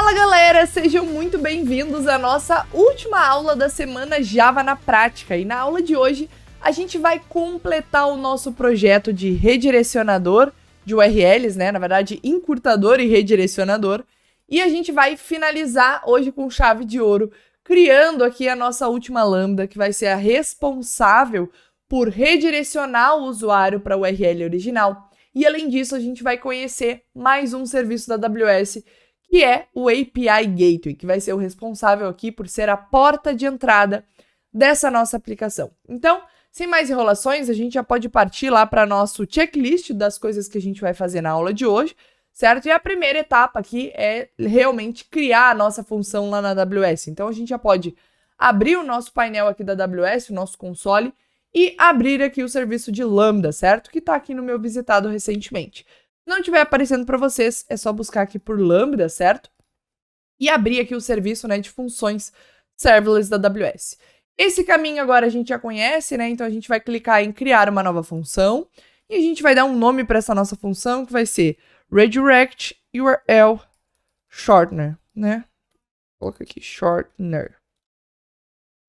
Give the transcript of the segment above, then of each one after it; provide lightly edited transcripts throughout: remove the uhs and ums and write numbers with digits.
Fala galera, sejam muito bem-vindos à nossa última aula da semana Java na prática. E na aula de hoje a gente vai completar o nosso projeto de redirecionador de URLs, né? Na verdade, encurtador e redirecionador. E a gente vai finalizar hoje com chave de ouro, criando aqui a nossa última lambda, que vai ser a responsável por redirecionar o usuário para a URL original. E além disso, a gente vai conhecer mais um serviço da AWS, que é o API Gateway, que vai ser o responsável aqui por ser a porta de entrada dessa nossa aplicação. Então, sem mais enrolações, a gente já pode partir lá para nosso checklist das coisas que a gente vai fazer na aula de hoje, certo? E a primeira etapa aqui é realmente criar a nossa função lá na AWS. Então, a gente já pode abrir o nosso painel aqui da AWS, o nosso console, e abrir aqui o serviço de Lambda, certo? Que está aqui no meu visitado recentemente. Se não estiver aparecendo para vocês, é só buscar aqui por Lambda, certo? E abrir aqui o serviço, né, de funções serverless da AWS. Esse caminho agora a gente já conhece, né? Então a gente vai clicar em criar uma nova função e a gente vai dar um nome para essa nossa função que vai ser redirect URL shortener, né? Coloca aqui shortener.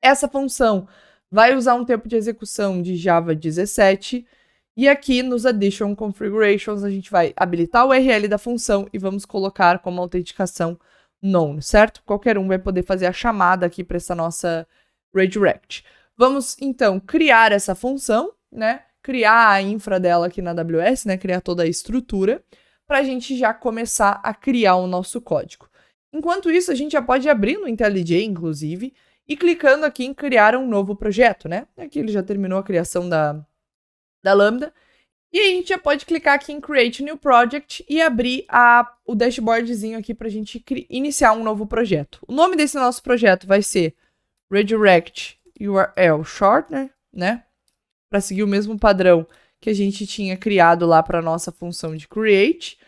Essa função vai usar um tempo de execução de Java 17. E aqui nos Addition Configurations a gente vai habilitar o URL da função e vamos colocar como autenticação known, certo? Qualquer um vai poder fazer a chamada aqui para essa nossa redirect. Vamos então criar essa função, né? Criar a infra dela aqui na AWS, né? Criar toda a estrutura para a gente já começar a criar o nosso código. Enquanto isso, a gente já pode abrir no IntelliJ, inclusive, e clicando aqui em criar um novo projeto, né? Aqui ele já terminou a criação da Lambda. E a gente já pode clicar aqui em Create New Project e abrir o dashboardzinho aqui para a gente iniciar um novo projeto. O nome desse nosso projeto vai ser Redirect URL Shortener, né? Para seguir o mesmo padrão que a gente tinha criado lá para a nossa função de Create.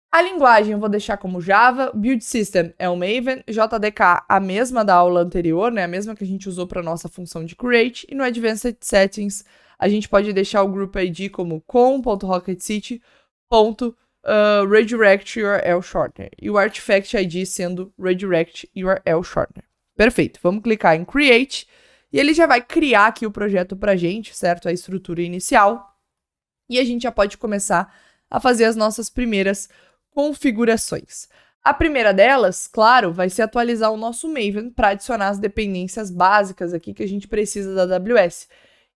A linguagem eu vou deixar como Java, Build System é o Maven, JDK a mesma da aula anterior, né? A mesma que a gente usou para a nossa função de Create. E no Advanced Settings a gente pode deixar o Group ID como com.rocketcity.redirect URL Shortener. E o Artifact ID sendo Redirect URL Shortener. Perfeito. Vamos clicar em Create. E ele já vai criar aqui o projeto pra gente, certo? A estrutura inicial. E a gente já pode começar a fazer as nossas primeiras configurações. A primeira delas, claro, vai ser atualizar o nosso Maven para adicionar as dependências básicas aqui que a gente precisa da AWS.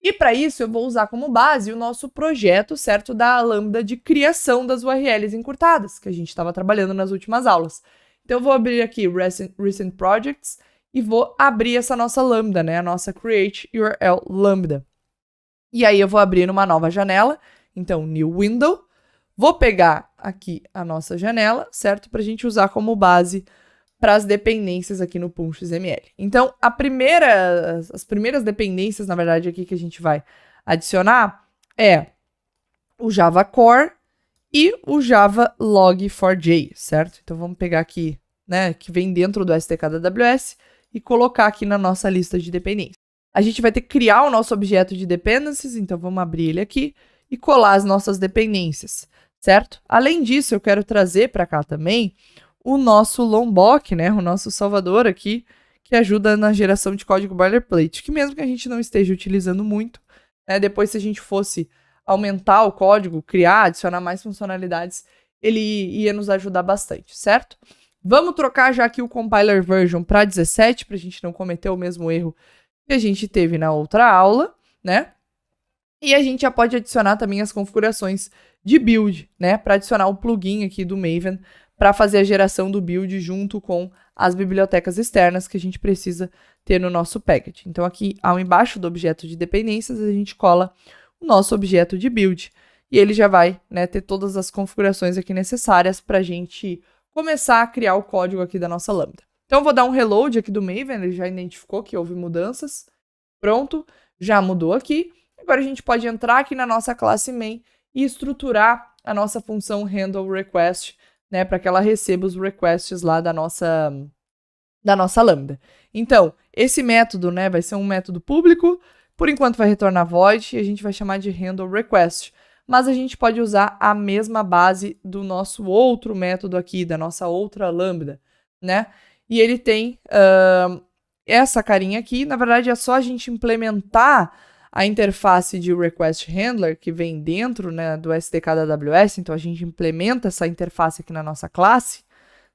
E para isso eu vou usar como base o nosso projeto, certo, da Lambda de criação das URLs encurtadas, que a gente estava trabalhando nas últimas aulas. Então eu vou abrir aqui Recent Projects e vou abrir essa nossa Lambda, né, a nossa Create URL Lambda. E aí eu vou abrir numa nova janela, então New Window, vou pegar aqui a nossa janela, certo, para a gente usar como base para as dependências aqui no Pum.xml. Então, as primeiras dependências, na verdade, aqui que a gente vai adicionar é o Java Core e o Java Log4j, certo? Então, vamos pegar aqui, né, que vem dentro do SDK da AWS e colocar aqui na nossa lista de dependências. A gente vai ter que criar o nosso objeto de dependencies, então vamos abrir ele aqui e colar as nossas dependências, certo? Além disso, eu quero trazer para cá também o nosso Lombok, né, o nosso salvador aqui, que ajuda na geração de código boilerplate, que mesmo que a gente não esteja utilizando muito, né, depois se a gente fosse aumentar o código, criar, adicionar mais funcionalidades, ele ia nos ajudar bastante, certo? Vamos trocar já aqui o compiler version para 17, para a gente não cometer o mesmo erro que a gente teve na outra aula, né? E a gente já pode adicionar também as configurações de build, né, para adicionar o plugin aqui do Maven, para fazer a geração do build junto com as bibliotecas externas que a gente precisa ter no nosso package. Então aqui, ao embaixo do objeto de dependências, a gente cola o nosso objeto de build. E ele já vai, né, ter todas as configurações aqui necessárias para a gente começar a criar o código aqui da nossa Lambda. Então eu vou dar um reload aqui do Maven, ele já identificou que houve mudanças. Pronto, já mudou aqui. Agora a gente pode entrar aqui na nossa classe main e estruturar a nossa função handle request, né, para que ela receba os requests lá da nossa Lambda. Então, esse método, né, vai ser um método público, por enquanto vai retornar void e a gente vai chamar de handle request. Mas a gente pode usar a mesma base do nosso outro método aqui, da nossa outra Lambda, né? E ele tem essa carinha aqui. Na verdade, é só a gente implementar a interface de Request Handler que vem dentro, né, do SDK da AWS. Então, a gente implementa essa interface aqui na nossa classe,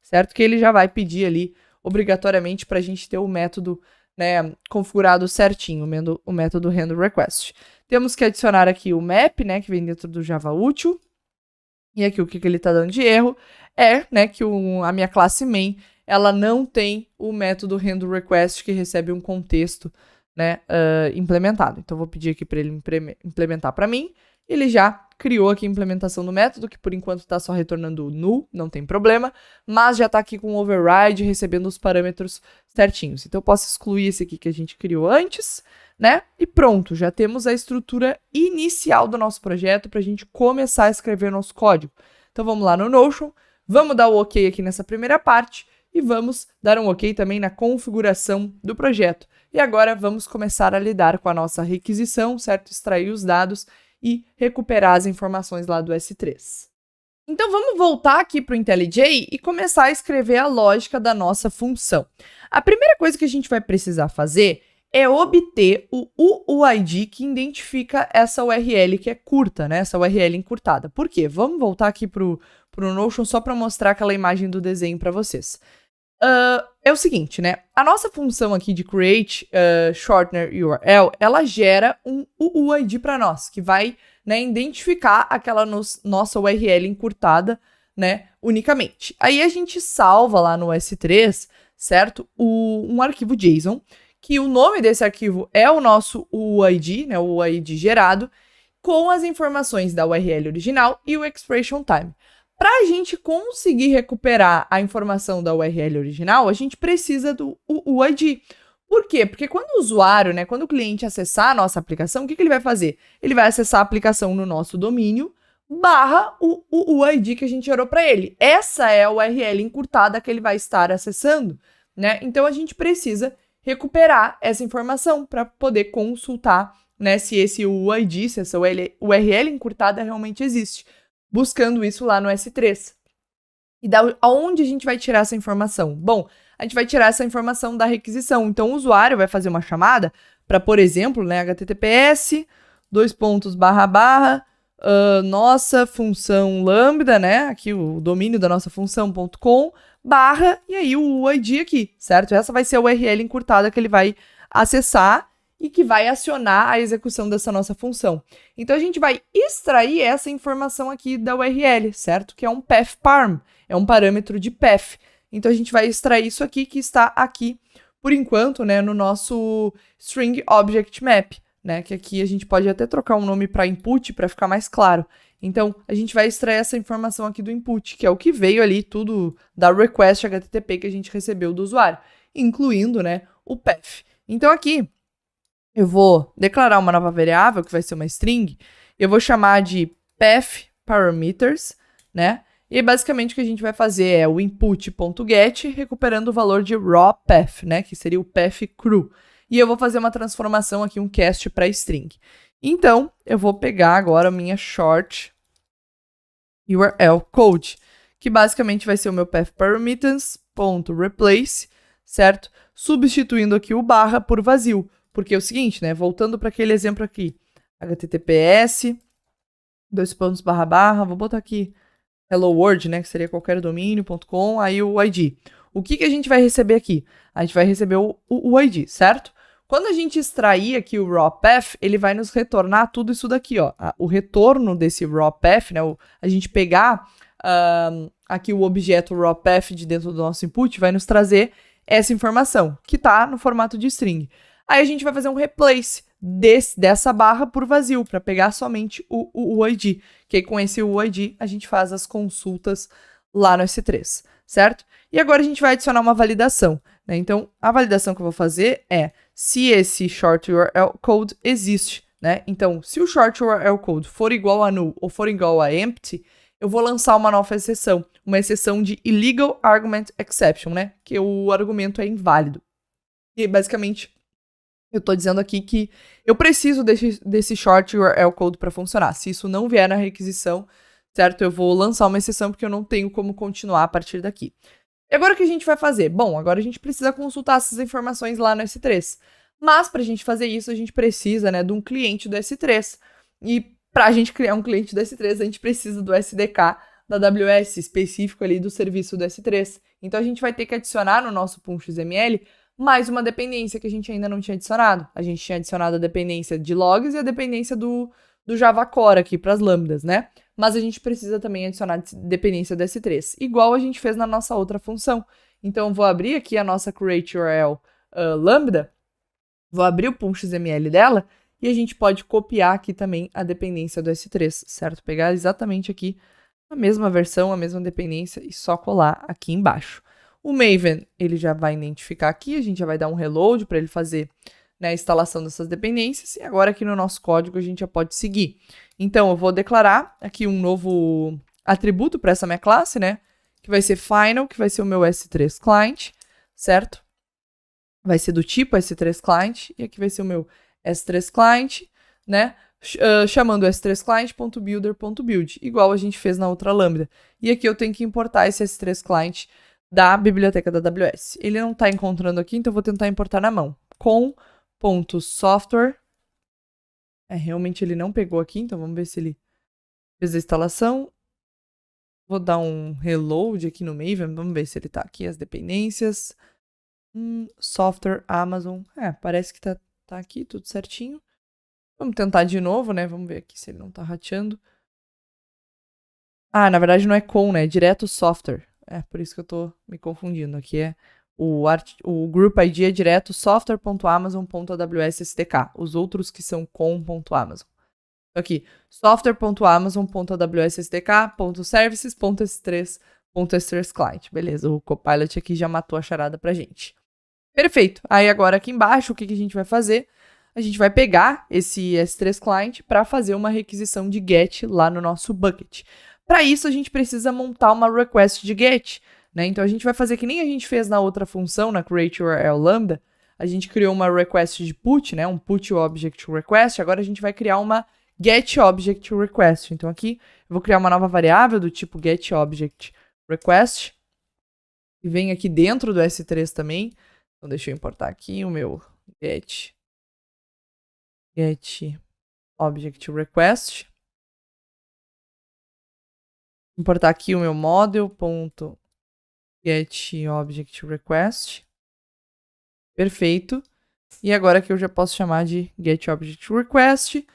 certo? Que ele já vai pedir ali, obrigatoriamente, para a gente ter o método, né, configurado certinho, o método handleRequest. Temos que adicionar aqui o map, né, que vem dentro do Java Útil. E aqui o que ele está dando de erro é, né, que a minha classe main, ela não tem o método handleRequest que recebe um contexto, né, implementado. Então, eu vou pedir aqui para ele implementar para mim. Ele já criou aqui a implementação do método, que por enquanto está só retornando null, não tem problema, mas já está aqui com o override, recebendo os parâmetros certinhos. Então, eu posso excluir esse aqui que a gente criou antes, né? E pronto, já temos a estrutura inicial do nosso projeto para a gente começar a escrever nosso código. Então, vamos lá no Notion, vamos dar o OK aqui nessa primeira parte e vamos dar um OK também na configuração do projeto. E agora vamos começar a lidar com a nossa requisição, certo? Extrair os dados e recuperar as informações lá do S3. Então, vamos voltar aqui para o IntelliJ e começar a escrever a lógica da nossa função. A primeira coisa que a gente vai precisar fazer é obter o UUID que identifica essa URL que é curta, né? Essa URL encurtada. Por quê? Vamos voltar aqui para o Notion só para mostrar aquela imagem do desenho para vocês. É o seguinte, né? A nossa função aqui de create shortener URL, ela gera um UUID para nós, que vai, né, identificar aquela nossa URL encurtada, né, unicamente. Aí a gente salva lá no S3, certo? Um arquivo JSON, que o nome desse arquivo é o nosso UUID, né, o UUID gerado, com as informações da URL original e o expiration time. Para a gente conseguir recuperar a informação da URL original, a gente precisa do UUID. Por quê? Porque quando o usuário, né, quando o cliente acessar a nossa aplicação, o que ele vai fazer? Ele vai acessar a aplicação no nosso domínio, barra o UUID que a gente gerou para ele. Essa é a URL encurtada que ele vai estar acessando, né? Então, a gente precisa recuperar essa informação para poder consultar, né, se esse UUID, se essa URL encurtada realmente existe, buscando isso lá no S3. E aonde a gente vai tirar essa informação? Bom, a gente vai tirar essa informação da requisição. Então, o usuário vai fazer uma chamada para, por exemplo, né, https, nossa função lambda, né, aqui o domínio da nossa função.com, barra, e aí o UID aqui, certo? Essa vai ser a URL encurtada que ele vai acessar e que vai acionar a execução dessa nossa função. Então, a gente vai extrair essa informação aqui da URL, certo? Que é um path parm, é um parâmetro de path. Então, a gente vai extrair isso aqui, que está aqui, por enquanto, né, no nosso string object map, né? Que aqui a gente pode até trocar um nome para input para ficar mais claro. Então, a gente vai extrair essa informação aqui do input, que é o que veio ali, tudo da request HTTP que a gente recebeu do usuário, incluindo, né, o path. Então, aqui, eu vou declarar uma nova variável, que vai ser uma string, eu vou chamar de path parameters, né? E basicamente o que a gente vai fazer é o input.get recuperando o valor de raw path, né? Que seria o path cru. E eu vou fazer uma transformação aqui, um cast para string. Então, eu vou pegar agora a minha short URL code, que basicamente vai ser o meu path parameters.replace, certo? Substituindo aqui o barra por vazio. Porque é o seguinte, né? Voltando para aquele exemplo aqui. https, vou botar aqui hello world, né? Que seria qualquer domínio.com, aí o ID. O que a gente vai receber aqui? A gente vai receber o ID, certo? Quando a gente extrair aqui o raw path, ele vai nos retornar tudo isso daqui, ó. O retorno desse raw path, né? A gente pegar aqui o objeto raw path de dentro do nosso input, vai nos trazer essa informação, que está no formato de string. Aí a gente vai fazer um replace dessa barra por vazio, para pegar somente o UID. Que aí com esse UID a gente faz as consultas lá no S3, certo? E agora a gente vai adicionar uma validação, né? Então, a validação que eu vou fazer é se esse short URL code existe, né? Então, se o short URL code for igual a null ou for igual a empty, eu vou lançar uma nova exceção, uma exceção de illegal argument exception, né? Que o argumento é inválido. E basicamente, eu estou dizendo aqui que eu preciso desse short URL code para funcionar. Se isso não vier na requisição, certo? Eu vou lançar uma exceção porque eu não tenho como continuar a partir daqui. E agora o que a gente vai fazer? Bom, agora a gente precisa consultar essas informações lá no S3. Mas para a gente fazer isso, a gente precisa, né, de um cliente do S3. E para a gente criar um cliente do S3, a gente precisa do SDK da AWS, específico ali do serviço do S3. Então a gente vai ter que adicionar no nosso PUM.xml mais uma dependência que a gente ainda não tinha adicionado. A gente tinha adicionado a dependência de logs e a dependência do Java Core aqui para as lambdas, né? Mas a gente precisa também adicionar a dependência do S3, igual a gente fez na nossa outra função. Então eu vou abrir aqui a nossa createURL lambda, vou abrir o PUM.xml dela, e a gente pode copiar aqui também a dependência do S3, certo? Pegar exatamente aqui a mesma versão, a mesma dependência e só colar aqui embaixo. O Maven, ele já vai identificar aqui, a gente já vai dar um reload para ele fazer, né, a instalação dessas dependências, e agora aqui no nosso código a gente já pode seguir. Então, eu vou declarar aqui um novo atributo para essa minha classe, né, que vai ser final, que vai ser o meu S3 client, certo? Vai ser do tipo S3 client, e aqui vai ser o meu S3 client, né, chamando S3 client.builder.build, igual a gente fez na outra lambda. E aqui eu tenho que importar esse S3 client da biblioteca da AWS. Ele não está encontrando aqui, então eu vou tentar importar na mão. Com.software. Realmente ele não pegou aqui, então vamos ver se ele fez a instalação. Vou dar um reload aqui no Maven, vamos ver se ele está aqui, as dependências. Software, Amazon. Parece que tá aqui, tudo certinho. Vamos tentar de novo, né? Vamos ver aqui se ele não tá rateando. Na verdade não é com, né? É direto software. Por isso que eu tô me confundindo. Aqui é o group ID é direto software.amazon.aws SDK. Os outros que são com.amazon. Aqui, software.amazon.aws SDK.services.s3 client. Beleza, o Copilot aqui já matou a charada pra gente. Perfeito. Aí agora aqui embaixo, o que a gente vai fazer? A gente vai pegar esse S3 client para fazer uma requisição de GET lá no nosso bucket. Para isso, a gente precisa montar uma request de GET, né? Então, a gente vai fazer que nem a gente fez na outra função, na createURL lambda. A gente criou uma request de put, né? Um put object request. Agora, a gente vai criar uma get object request. Então, aqui, eu vou criar uma nova variável do tipo get object request. E vem aqui dentro do S3 também. Então, deixa eu importar aqui o meu get object request. Importar aqui o meu model.getObjectRequest. Perfeito. E agora que eu já posso chamar de getObjectRequest,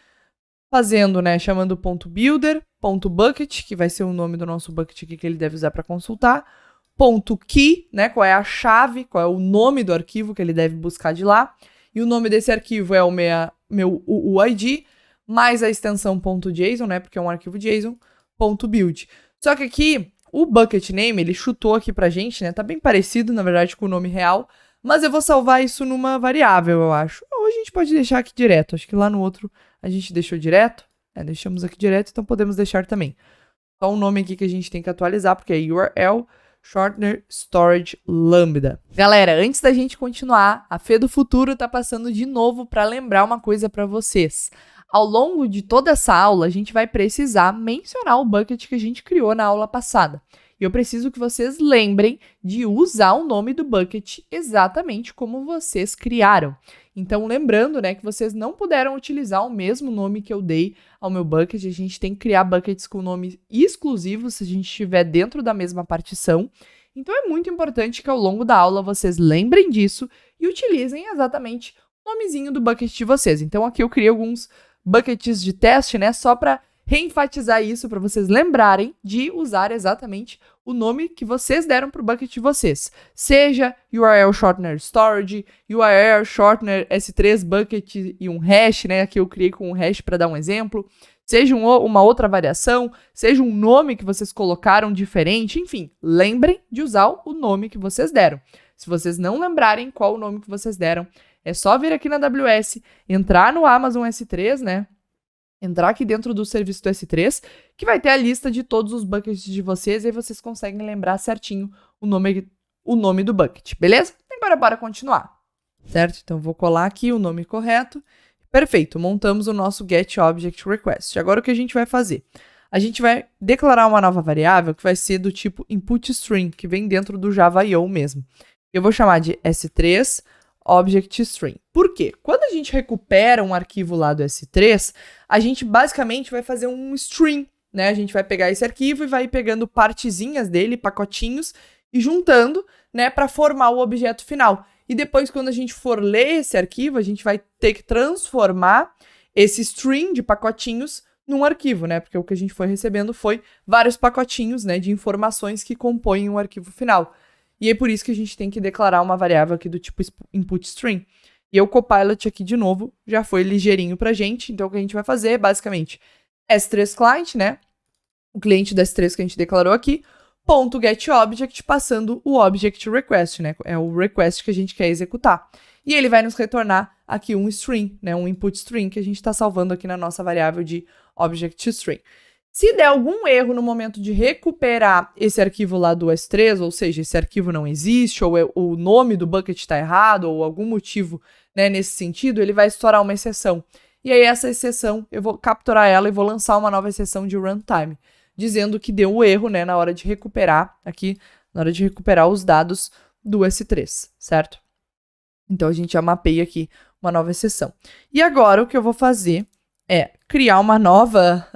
fazendo, né, chamando .builder.bucket, que vai ser o nome do nosso bucket aqui que ele deve usar para consultar, .key, né, qual é a chave, qual é o nome do arquivo que ele deve buscar de lá, e o nome desse arquivo é o meu UUID, mais a extensão .json, né, porque é um arquivo JSON, .build. Só que aqui, o bucket name, ele chutou aqui pra gente, né? Tá bem parecido, na verdade, com o nome real. Mas eu vou salvar isso numa variável, eu acho. Ou a gente pode deixar aqui direto. Acho que lá no outro a gente deixou direto. Deixamos aqui direto, então podemos deixar também. Só um nome aqui que a gente tem que atualizar, porque é URL Shortener Storage Lambda. Galera, antes da gente continuar, a Fê do Futuro tá passando de novo para lembrar uma coisa para vocês. Ao longo de toda essa aula, a gente vai precisar mencionar o bucket que a gente criou na aula passada. E eu preciso que vocês lembrem de usar o nome do bucket exatamente como vocês criaram. Então, lembrando, né, que vocês não puderam utilizar o mesmo nome que eu dei ao meu bucket. A gente tem que criar buckets com nome exclusivo se a gente estiver dentro da mesma partição. Então, é muito importante que ao longo da aula vocês lembrem disso e utilizem exatamente o nomezinho do bucket de vocês. Então, aqui eu criei alguns buckets de teste, né, só para reenfatizar isso, para vocês lembrarem de usar exatamente o nome que vocês deram para o bucket de vocês. Seja URL Shortener Storage, URL Shortener S3 Bucket e um hash, né, aqui eu criei com um hash para dar um exemplo. Seja uma outra variação, seja um nome que vocês colocaram diferente, enfim, lembrem de usar o nome que vocês deram. Se vocês não lembrarem qual o nome que vocês deram, é só vir aqui na AWS, entrar no Amazon S3, né? Entrar aqui dentro do serviço do S3, que vai ter a lista de todos os buckets de vocês, e aí vocês conseguem lembrar certinho o nome do bucket, beleza? Agora bora continuar, certo? Então vou colar aqui o nome correto. Perfeito, montamos o nosso GetObjectRequest. Agora o que a gente vai fazer? a gente vai declarar uma nova variável que vai ser do tipo input string, que vem dentro do Java.io mesmo. Eu vou chamar de S3 object string. Por quê? Quando a gente recupera um arquivo lá do S3, a gente basicamente vai fazer um string, né? A gente vai pegar esse arquivo e vai ir pegando partezinhas dele, pacotinhos, e juntando, né, para formar o objeto final. E depois, quando a gente for ler esse arquivo, a gente vai ter que transformar esse string de pacotinhos num arquivo, né? Porque o que a gente foi recebendo foi vários pacotinhos, né, de informações que compõem um arquivo final. E é por isso que a gente tem que declarar uma variável aqui do tipo input string. E o Copilot aqui, de novo, já foi ligeirinho pra gente. Então, o que a gente vai fazer é, basicamente, S3 client, né? O cliente da S3 que a gente declarou aqui, ponto getObject, passando o object request, né? É o request que a gente quer executar. E ele vai nos retornar aqui um string, né? Um input string que a gente está salvando aqui na nossa variável de object string. Se der algum erro no momento de recuperar esse arquivo lá do S3, ou seja, esse arquivo não existe, ou o nome do bucket está errado, ou algum motivo, né, nesse sentido, ele vai estourar uma exceção. E aí essa exceção, eu vou capturar ela e vou lançar uma nova exceção de runtime, dizendo que deu um erro, né, na hora de recuperar aqui, na hora de recuperar os dados do S3, certo? Então a gente já mapeia aqui uma nova exceção. E agora o que eu vou fazer é criar uma nova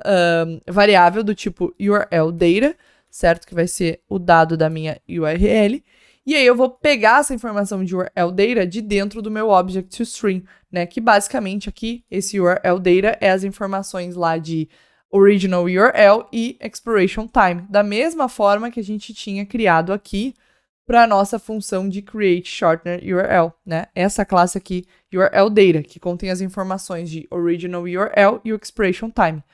variável do tipo URL data, certo? Que vai ser o dado da minha URL. E aí eu vou pegar essa informação de URL data de dentro do meu object string, né? Que basicamente aqui, esse URL data é as informações lá de original URL e expiration time. Da mesma forma que a gente tinha criado aqui para a nossa função de create shortener URL, né? Essa classe aqui, URL data, que contém as informações de original URL e o expiration time.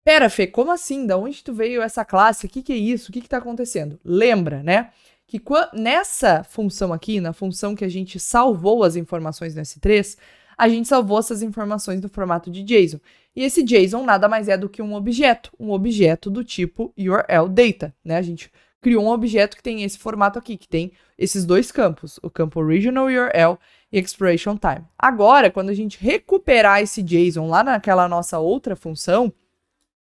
Pera, Fê, como assim? Da onde tu veio essa classe? O que é isso? O que está acontecendo? Lembra, né? Que nessa função aqui, na função que a gente salvou as informações no S3, a gente salvou essas informações no formato de JSON. E esse JSON nada mais é do que um objeto do tipo URL data, né? A gente criou um objeto que tem esse formato aqui, que tem esses dois campos, o campo original URL e expiration time. Agora, quando a gente recuperar esse JSON lá naquela nossa outra função,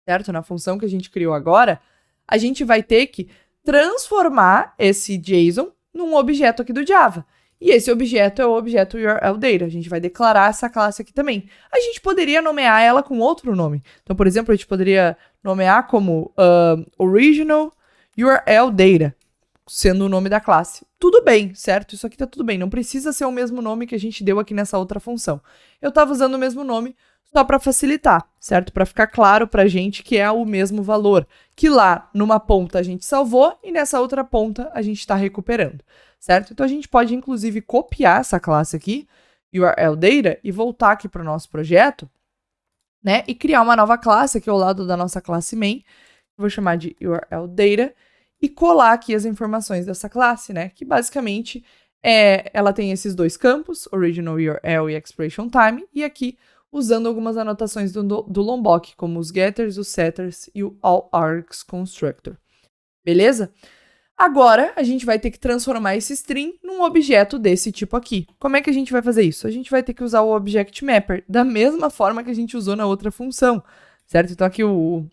certo? Na função que a gente criou agora, a gente vai ter que transformar esse JSON num objeto aqui do Java. E esse objeto é o objeto URL data. A gente vai declarar essa classe aqui também. A gente poderia nomear ela com outro nome. Então, por exemplo, a gente poderia nomear como original URL data, sendo o nome da classe. Tudo bem, certo? Isso aqui tá tudo bem. Não precisa ser o mesmo nome que a gente deu aqui nessa outra função. Eu tava usando o mesmo nome só para facilitar, certo? Para ficar claro pra gente que é o mesmo valor, que lá numa ponta a gente salvou e nessa outra ponta a gente está recuperando, certo? Então a gente pode inclusive copiar essa classe aqui, URL data, e voltar aqui para o nosso projeto, né? E criar uma nova classe aqui ao lado da nossa classe main. Vou chamar de URL data e colar aqui as informações dessa classe, né? Que basicamente ela tem esses dois campos, original URL e expiration time, e aqui usando algumas anotações do Lombok, como os getters, os setters e o allargs constructor. Beleza? Agora, a gente vai ter que transformar esse string num objeto desse tipo aqui. Como é que a gente vai fazer isso? A gente vai ter que usar o object mapper, da mesma forma que a gente usou na outra função, certo? Então aqui o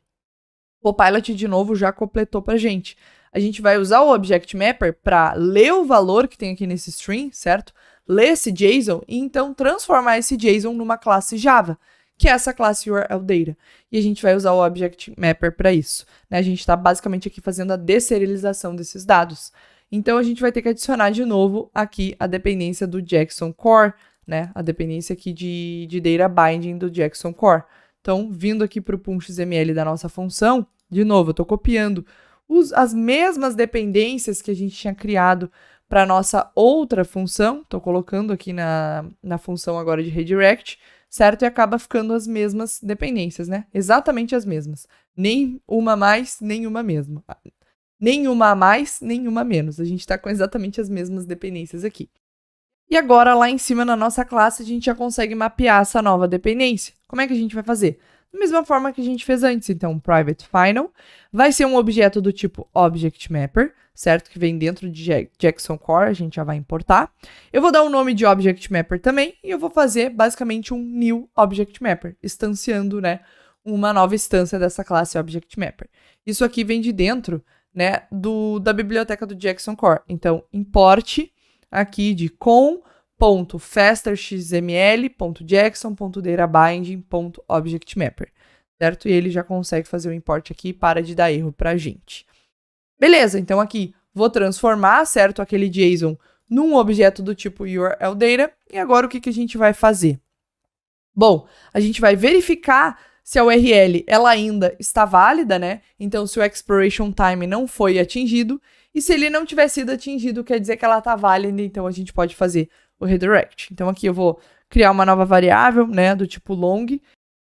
Copilot, de novo, já completou pra gente. A gente vai usar o object mapper para ler o valor que tem aqui nesse string, certo? Ler esse JSON e então transformar esse JSON numa classe Java, que é essa classe URL data. E a gente vai usar o object mapper para isso, né? A gente está basicamente aqui fazendo a deserialização desses dados. Então a gente vai ter que adicionar de novo aqui a dependência do Jackson Core, né? A dependência aqui de data binding do Jackson Core. Então, vindo aqui para o .xml da nossa função, de novo, eu estou copiando as mesmas dependências que a gente tinha criado para a nossa outra função. Estou colocando aqui na função agora de redirect, certo? E acaba ficando as mesmas dependências, né? Exatamente as mesmas. Nem uma mais, nem uma mesma. Nenhuma a mais, nenhuma a menos. A gente está com exatamente as mesmas dependências aqui. E agora, lá em cima na nossa classe, a gente já consegue mapear essa nova dependência. Como é que a gente vai fazer? Da mesma forma que a gente fez antes. Então, private final vai ser um objeto do tipo object mapper, certo? Que vem dentro de Jackson Core, a gente já vai importar. Eu vou dar o nome de object mapper também e eu vou fazer basicamente um new object mapper, instanciando, né, uma nova instância dessa classe Object Mapper. Isso aqui vem de dentro, né, da biblioteca do Jackson Core. Então, import aqui de com.fasterxml.jackson.databinding.objectmapper, certo? E ele já consegue fazer o import aqui e para de dar erro pra gente. Beleza, então aqui vou transformar, certo, aquele JSON num objeto do tipo URL data. E agora o que a gente vai fazer? Bom, a gente vai verificar se a URL ela ainda está válida, né? Então, se o expiration time não foi atingido, e se ele não tiver sido atingido, quer dizer que ela está válida, então a gente pode fazer o redirect. Então, aqui eu vou criar uma nova variável, né, do tipo long, que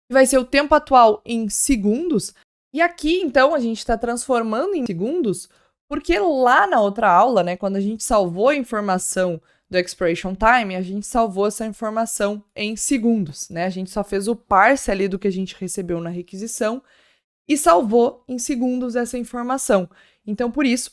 vai ser o tempo atual em segundos. E aqui, então, a gente está transformando em segundos, porque lá na outra aula, né, quando a gente salvou a informação do expiration time, a gente salvou essa informação em segundos, né? A gente só fez o parse ali do que a gente recebeu na requisição e salvou em segundos essa informação. Então, por isso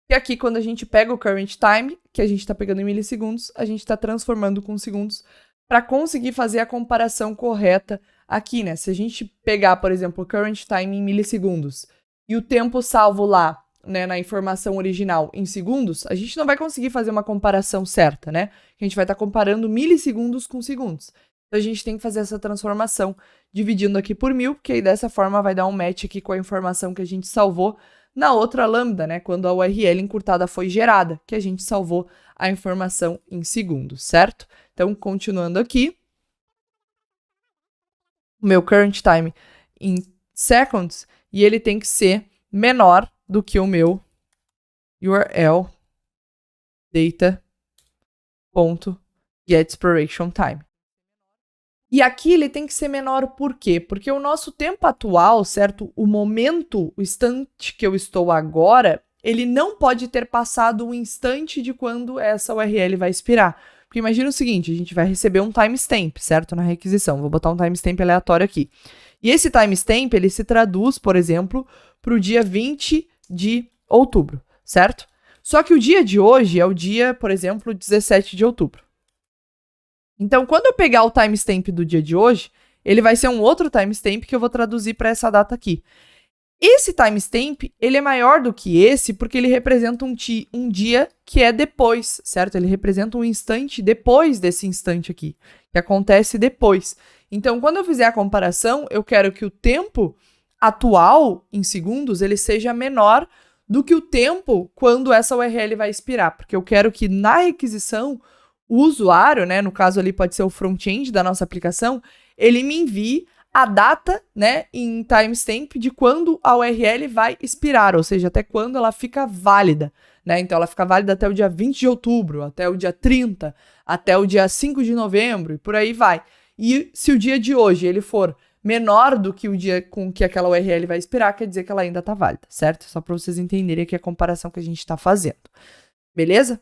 que aqui, quando a gente pega o current time, que a gente está pegando em milissegundos, a gente está transformando com segundos para conseguir fazer a comparação correta aqui, né? Se a gente pegar, por exemplo, o current time em milissegundos e o tempo salvo lá, né, na informação original em segundos, a gente não vai conseguir fazer uma comparação certa, né? A gente vai estar comparando milissegundos com segundos. Então, a gente tem que fazer essa transformação dividindo aqui por 1000, porque aí dessa forma vai dar um match aqui com a informação que a gente salvou na outra lambda, né? Quando a URL encurtada foi gerada, que a gente salvou a informação em segundos, certo? Então, continuando aqui, o meu current time em seconds, e ele tem que ser menor do que o meu URL data.getExpiration_time. E aqui ele tem que ser menor por quê? Porque o nosso tempo atual, certo? O momento, o instante que eu estou agora, ele não pode ter passado o instante de quando essa URL vai expirar. Porque imagina o seguinte, a gente vai receber um timestamp, certo? Na requisição. Vou botar um timestamp aleatório aqui. E esse timestamp, ele se traduz, por exemplo, para o dia 20 de outubro, certo? Só que o dia de hoje é o dia, por exemplo, 17 de outubro. Então, quando eu pegar o timestamp do dia de hoje, ele vai ser um outro timestamp que eu vou traduzir para essa data aqui. Esse timestamp, ele é maior do que esse porque ele representa um dia que é depois, certo? Ele representa um instante depois desse instante aqui, que acontece depois. Então, quando eu fizer a comparação, eu quero que o tempo atual, em segundos, ele seja menor do que o tempo quando essa URL vai expirar, porque eu quero que na requisição, o usuário, né, no caso ali pode ser o front-end da nossa aplicação, ele me envie a data, né, em timestamp de quando a URL vai expirar, ou seja, até quando ela fica válida, né? Então, ela fica válida até o dia 20 de outubro, até o dia 30, até o dia 5 de novembro, e por aí vai. E se o dia de hoje ele for menor do que o dia com que aquela URL vai expirar, quer dizer que ela ainda está válida, certo? Só para vocês entenderem aqui a comparação que a gente está fazendo. Beleza?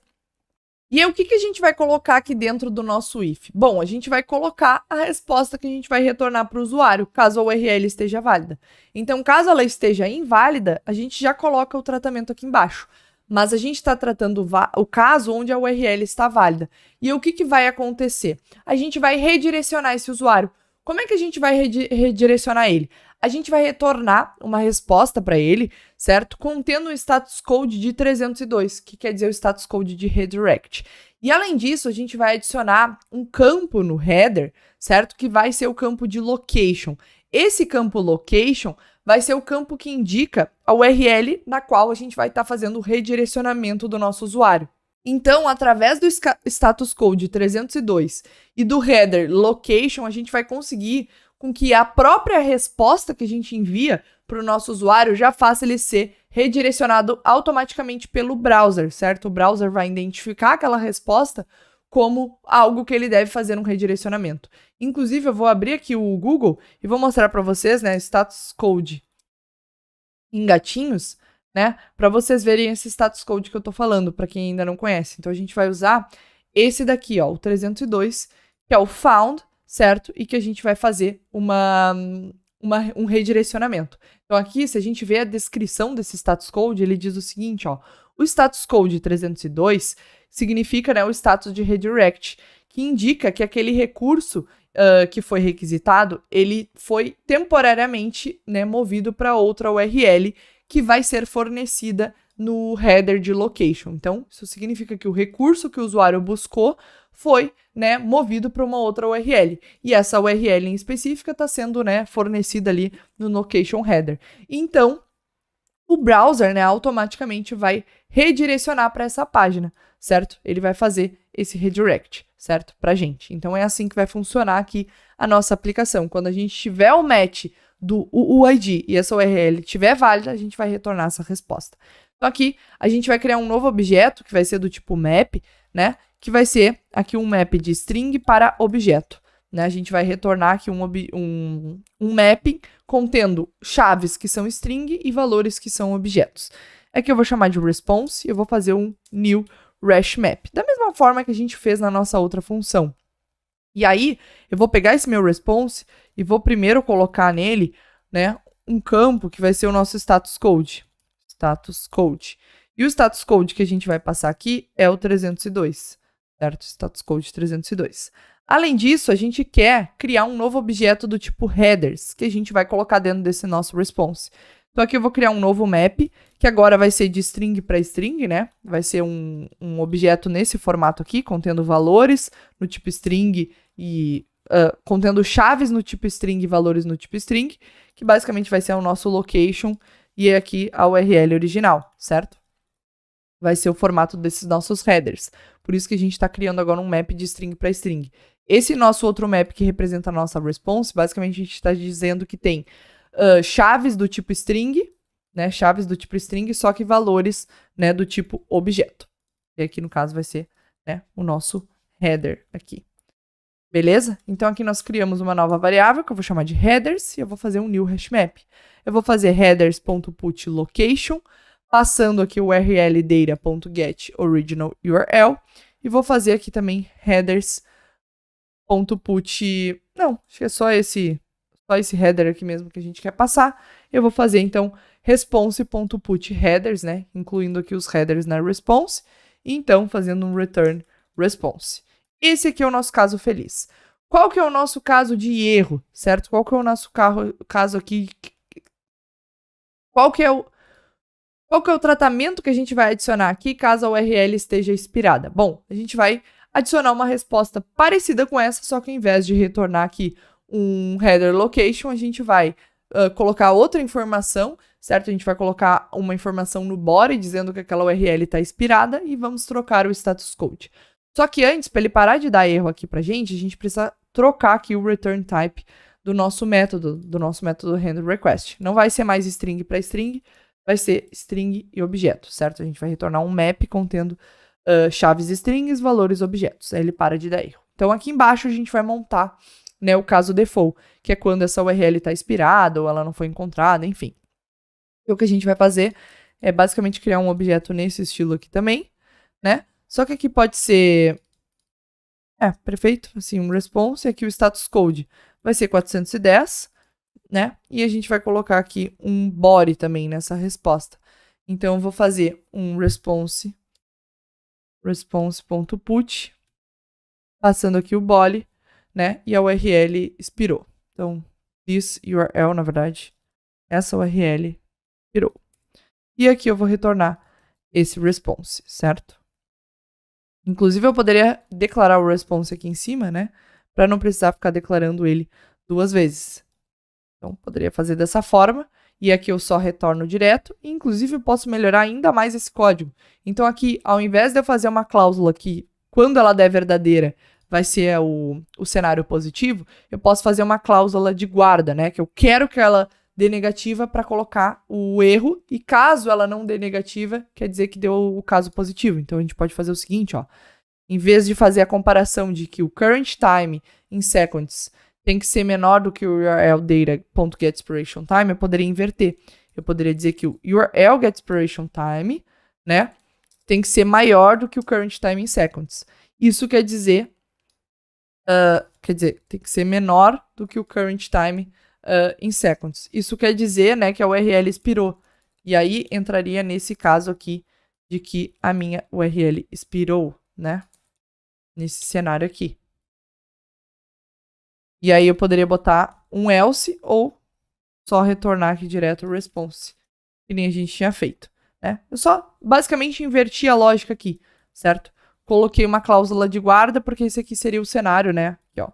E aí, o que a gente vai colocar aqui dentro do nosso if? Bom, a gente vai colocar a resposta que a gente vai retornar para o usuário, caso a URL esteja válida. Então, caso ela esteja inválida, a gente já coloca o tratamento aqui embaixo. Mas a gente está tratando o caso onde a URL está válida. E o que vai acontecer? A gente vai redirecionar esse usuário. Como é que a gente vai redirecionar ele? A gente vai retornar uma resposta para ele, certo? Contendo o status code de 302, que quer dizer o status code de redirect. E além disso, a gente vai adicionar um campo no header, certo? Que vai ser o campo de location. Esse campo location vai ser o campo que indica a URL na qual a gente vai estar fazendo o redirecionamento do nosso usuário. Então, através do status code 302 e do header location, a gente vai conseguir com que a própria resposta que a gente envia para o nosso usuário já faça ele ser redirecionado automaticamente pelo browser, certo? O browser vai identificar aquela resposta como algo que ele deve fazer um redirecionamento. Inclusive, eu vou abrir aqui o Google e vou mostrar para vocês, né, status code em gatinhos, né, para vocês verem esse status code que eu tô falando, para quem ainda não conhece. Então, a gente vai usar esse daqui, ó, o 302, que é o found, certo? E que a gente vai fazer um redirecionamento. Então, aqui, se a gente vê a descrição desse status code, ele diz o seguinte, ó, o status code 302 significa, né, o status de redirect, que indica que aquele recurso que foi requisitado, ele foi temporariamente, né, movido para outra URL que vai ser fornecida no header de location. Então, isso significa que o recurso que o usuário buscou foi, né, movido para uma outra URL. E essa URL em específica está sendo, né, fornecida ali no location header. Então, o browser, né, automaticamente vai redirecionar para essa página, certo? Ele vai fazer esse redirect, certo? Pra gente. Então, é assim que vai funcionar aqui a nossa aplicação. Quando a gente tiver o match do UID e essa URL estiver válida, a gente vai retornar essa resposta. Então, aqui, a gente vai criar um novo objeto, que vai ser do tipo map, né? Que vai ser aqui um map de string para objeto. Né? A gente vai retornar aqui um mapping contendo chaves que são string e valores que são objetos. Aqui eu vou chamar de response e eu vou fazer um new hash map. Da mesma forma que a gente fez na nossa outra função. E aí, eu vou pegar esse meu response e vou primeiro colocar nele, né, um campo que vai ser o nosso status code. Status code. E o status code que a gente vai passar aqui é o 302, certo? Status code 302. Além disso, a gente quer criar um novo objeto do tipo headers, que a gente vai colocar dentro desse nosso response. Então aqui eu vou criar um novo map, que agora vai ser de string para string, né? Vai ser um objeto nesse formato aqui, contendo valores no tipo string e contendo chaves no tipo string e valores no tipo string, que basicamente vai ser o nosso location e aqui a URL original, certo? Vai ser o formato desses nossos headers. Por isso que a gente está criando agora um map de string para string. Esse nosso outro map que representa a nossa response, basicamente a gente está dizendo que tem chaves do tipo string, né? Chaves do tipo string, só que valores, né, do tipo objeto. E aqui no caso vai ser, né, o nosso header aqui. Beleza? Então aqui nós criamos uma nova variável que eu vou chamar de headers e eu vou fazer um new hashmap. Eu vou fazer headers.put location, passando aqui o url data.get original URL e vou fazer aqui também headers.put, não, acho que é só esse header aqui mesmo que a gente quer passar. Eu vou fazer então response.put headers, né, incluindo aqui os headers na response, e então fazendo um return response. Esse aqui é o nosso caso feliz. Qual que é o nosso caso de erro, certo? Qual que é o nosso caso aqui? Qual que é o tratamento que a gente vai adicionar aqui caso a URL esteja expirada? Bom, a gente vai adicionar uma resposta parecida com essa, só que ao invés de retornar aqui um header location, a gente vai colocar outra informação, certo? A gente vai colocar uma informação no body dizendo que aquela URL está expirada e vamos trocar o status code. Só que antes, para ele parar de dar erro aqui pra gente, a gente precisa trocar aqui o return type do nosso método handleRequest. Não vai ser mais string para string, vai ser string e objeto, certo? A gente vai retornar um map contendo chaves strings, valores objetos. Aí ele para de dar erro. Então aqui embaixo a gente vai montar, né, o caso default, que é quando essa URL está expirada ou ela não foi encontrada, enfim. E o que a gente vai fazer é basicamente criar um objeto nesse estilo aqui também, né? Só que aqui pode ser, perfeito, assim, um response, e aqui o status code vai ser 410, né? E a gente vai colocar aqui um body também nessa resposta. Então, eu vou fazer um response.put, passando aqui o body, né? E a URL expirou. Então, this URL, na verdade, essa URL expirou. E aqui eu vou retornar esse response, certo? Inclusive, eu poderia declarar o response aqui em cima, né? Para não precisar ficar declarando ele duas vezes. Então, poderia fazer dessa forma. E aqui eu só retorno direto. E, inclusive, eu posso melhorar ainda mais esse código. Então, aqui, ao invés de eu fazer uma cláusula que, quando ela der verdadeira, vai ser o cenário positivo, eu posso fazer uma cláusula de guarda, né? Que eu quero que ela dê negativa para colocar o erro, e caso ela não dê negativa, quer dizer que deu o caso positivo. Então a gente pode fazer o seguinte, ó, em vez de fazer a comparação de que o current time em seconds tem que ser menor do que o URL data.getExpiration_time, eu poderia inverter. Eu poderia dizer que o URL getExpiration_time, né, tem que ser maior do que o current time em seconds. Isso quer dizer, tem que ser menor do que o current time em seconds. Isso quer dizer, né, que a URL expirou. E aí entraria nesse caso aqui de que a minha URL expirou, né? Nesse cenário aqui. E aí eu poderia botar um else ou só retornar aqui direto o response, que nem a gente tinha feito, né? Eu só basicamente inverti a lógica aqui, certo? Coloquei uma cláusula de guarda, porque esse aqui seria o cenário, né? Aqui, ó.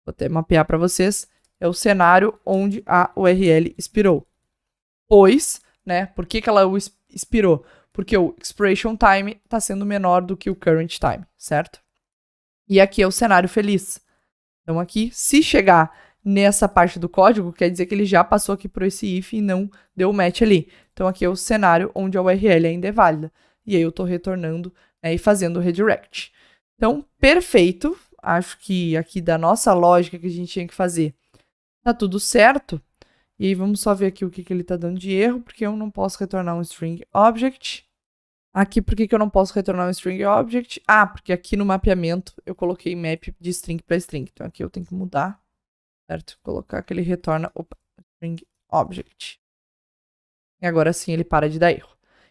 Vou até mapear para vocês. É o cenário onde a URL expirou. Pois, né? Por que ela expirou? Porque o expiration time está sendo menor do que o current time, certo? E aqui é o cenário feliz. Então aqui, se chegar nessa parte do código, quer dizer que ele já passou aqui por esse if e não deu match ali. Então aqui é o cenário onde a URL ainda é válida. E aí eu estou retornando, né, e fazendo o redirect. Então, perfeito. Acho que aqui da nossa lógica que a gente tinha que fazer, tá tudo certo. E aí vamos só ver aqui o que ele está dando de erro, porque eu não posso retornar um string object. Aqui, por que eu não posso retornar um string object? Ah, porque aqui no mapeamento eu coloquei map de string para string. Então aqui eu tenho que mudar, certo? Colocar que ele retorna string object. E agora sim ele para de dar erro.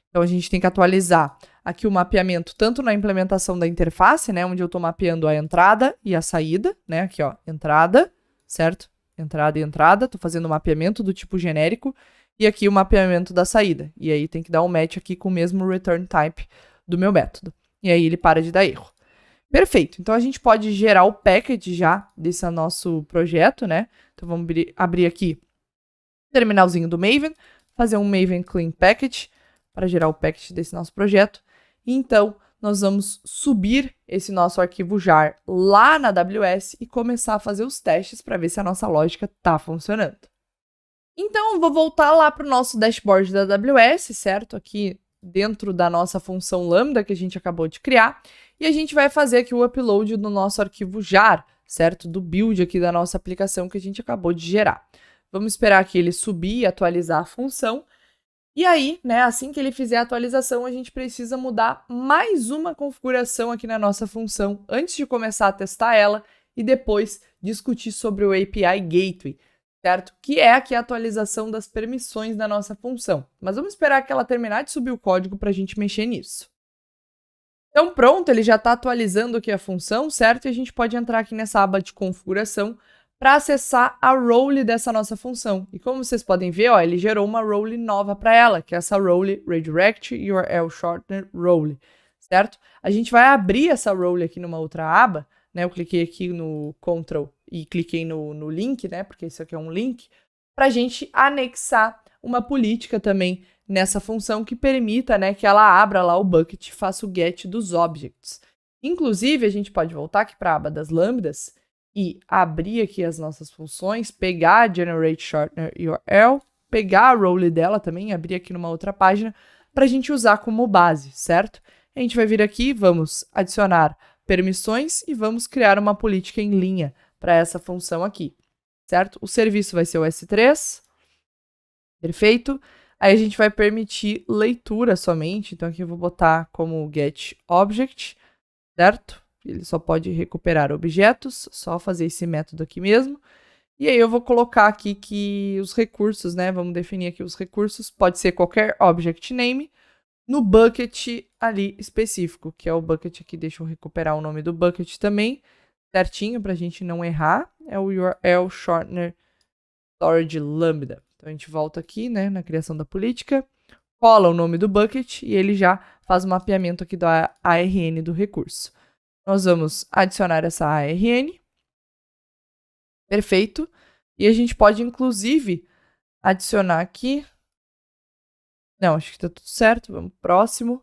Então a gente tem que atualizar aqui o mapeamento tanto na implementação da interface, né, onde eu estou mapeando a entrada e a saída, né, aqui ó, entrada, certo? Entrada e entrada, estou fazendo o mapeamento do tipo genérico, e aqui o mapeamento da saída. E aí tem que dar um match aqui com o mesmo return type do meu método. E aí ele para de dar erro. Perfeito, então a gente pode gerar o package já desse nosso projeto, né? Então vamos abrir aqui o terminalzinho do Maven, fazer um Maven clean package para gerar o package desse nosso projeto. E então nós vamos subir esse nosso arquivo jar lá na AWS e começar a fazer os testes para ver se a nossa lógica está funcionando. Então, eu vou voltar lá para o nosso dashboard da AWS, certo? Aqui dentro da nossa função lambda que a gente acabou de criar. E a gente vai fazer aqui o upload do nosso arquivo jar, certo? Do build aqui da nossa aplicação que a gente acabou de gerar. Vamos esperar aqui ele subir e atualizar a função. E aí, né, assim que ele fizer a atualização, a gente precisa mudar mais uma configuração aqui na nossa função antes de começar a testar ela e depois discutir sobre o API Gateway, certo? Que é aqui a atualização das permissões da nossa função. Mas vamos esperar que ela terminar de subir o código para a gente mexer nisso. Então pronto, ele já está atualizando aqui a função, certo? E a gente pode entrar aqui nessa aba de configuração para acessar a role dessa nossa função. E como vocês podem ver, ó, ele gerou uma role nova para ela, que é essa role redirect URL shortener role, certo? A gente vai abrir essa role aqui numa outra aba, né? Eu cliquei aqui no Ctrl e cliquei no link, né? Porque isso aqui é um link, para a gente anexar uma política também nessa função que permita, né, que ela abra lá o bucket e faça o get dos objects. Inclusive, a gente pode voltar aqui para a aba das lambdas e abrir aqui as nossas funções, pegar a generate shortener URL, pegar a role dela também, abrir aqui numa outra página, para a gente usar como base, certo? A gente vai vir aqui, vamos adicionar permissões e vamos criar uma política em linha para essa função aqui, certo? O serviço vai ser o S3, perfeito. Aí a gente vai permitir leitura somente, então aqui eu vou botar como get object, certo? Ele só pode recuperar objetos, só fazer esse método aqui mesmo. E aí eu vou colocar aqui que os recursos, né? Vamos definir aqui os recursos, pode ser qualquer object name no bucket ali específico, que é o bucket aqui, deixa eu recuperar o nome do bucket também, certinho, para a gente não errar, é o URL shortener storage lambda. Então a gente volta aqui, né, na criação da política, cola o nome do bucket e ele já faz o mapeamento aqui da ARN do recurso. Nós vamos adicionar essa ARN. Perfeito. E a gente pode, inclusive, adicionar aqui. Não, acho que tá tudo certo. Vamos pro próximo.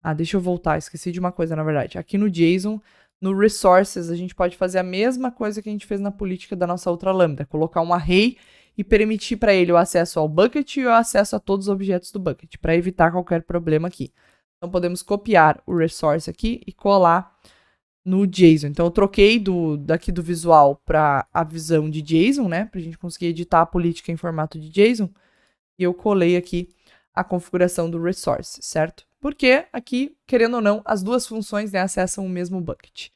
Ah, deixa eu voltar. Esqueci de uma coisa, na verdade. Aqui no JSON, no Resources, a gente pode fazer a mesma coisa que a gente fez na política da nossa outra lambda. Colocar um array e permitir para ele o acesso ao bucket e o acesso a todos os objetos do bucket, para evitar qualquer problema aqui. Então, podemos copiar o resource aqui e colar no JSON. Então, eu troquei daqui do visual para a visão de JSON, né? Para a gente conseguir editar a política em formato de JSON. E eu colei aqui a configuração do resource, certo? Porque aqui, querendo ou não, as duas funções, né, acessam o mesmo bucket.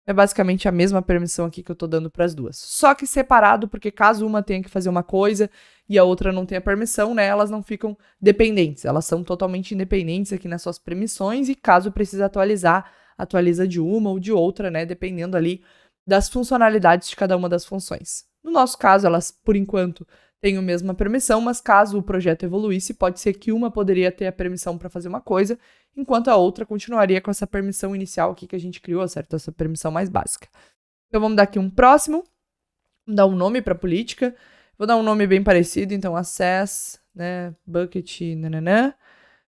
É basicamente a mesma permissão aqui que eu estou dando para as duas. Só que separado, porque caso uma tenha que fazer uma coisa e a outra não tenha permissão, né, elas não ficam dependentes. Elas são totalmente independentes aqui nas suas permissões e caso precise atualizar, atualiza de uma ou de outra, né, dependendo ali das funcionalidades de cada uma das funções. No nosso caso, elas, por enquanto, têm a mesma permissão, mas caso o projeto evoluísse, pode ser que uma poderia ter a permissão para fazer uma coisa, enquanto a outra continuaria com essa permissão inicial aqui que a gente criou, certo? Essa permissão mais básica. Então, vamos dar aqui um próximo, vamos dar um nome para a política. Vou dar um nome bem parecido, então, access, né, bucket, nananã.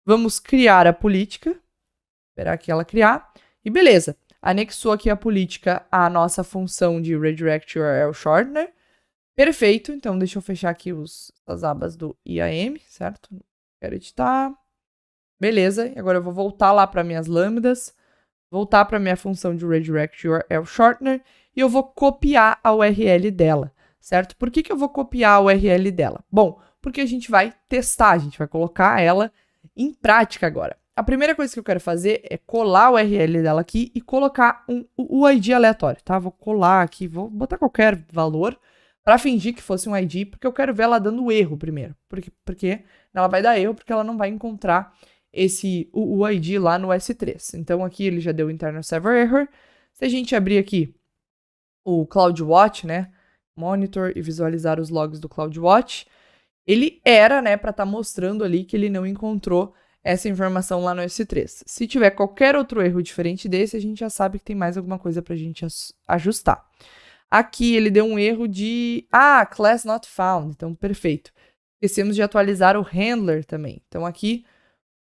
Vamos criar a política, esperar que ela criar, e beleza. Anexou aqui a política à nossa função de redirect URL shortener. Perfeito, então deixa eu fechar aqui as abas do IAM, certo? Quero editar. Beleza, agora eu vou voltar lá para minhas lambdas, voltar para minha função de redirect URL shortener e eu vou copiar a URL dela, certo? Por que eu vou copiar a URL dela? Bom, porque a gente vai testar, a gente vai colocar ela em prática agora. A primeira coisa que eu quero fazer é colar a URL dela aqui e colocar o ID aleatório, tá? Vou colar aqui, vou botar qualquer valor para fingir que fosse um ID, porque eu quero ver ela dando erro primeiro. Porque ela vai dar erro, porque ela não vai encontrar o ID lá no S3. Então aqui ele já deu internal server error. Se a gente abrir aqui o CloudWatch, né? Monitor e visualizar os logs do CloudWatch, ele era, né, para estar mostrando ali que ele não encontrou essa informação lá no S3. Se tiver qualquer outro erro diferente desse, a gente já sabe que tem mais alguma coisa para a gente ajustar. Aqui ele deu um erro de class not found, então perfeito. Esquecemos de atualizar o handler também. Então aqui,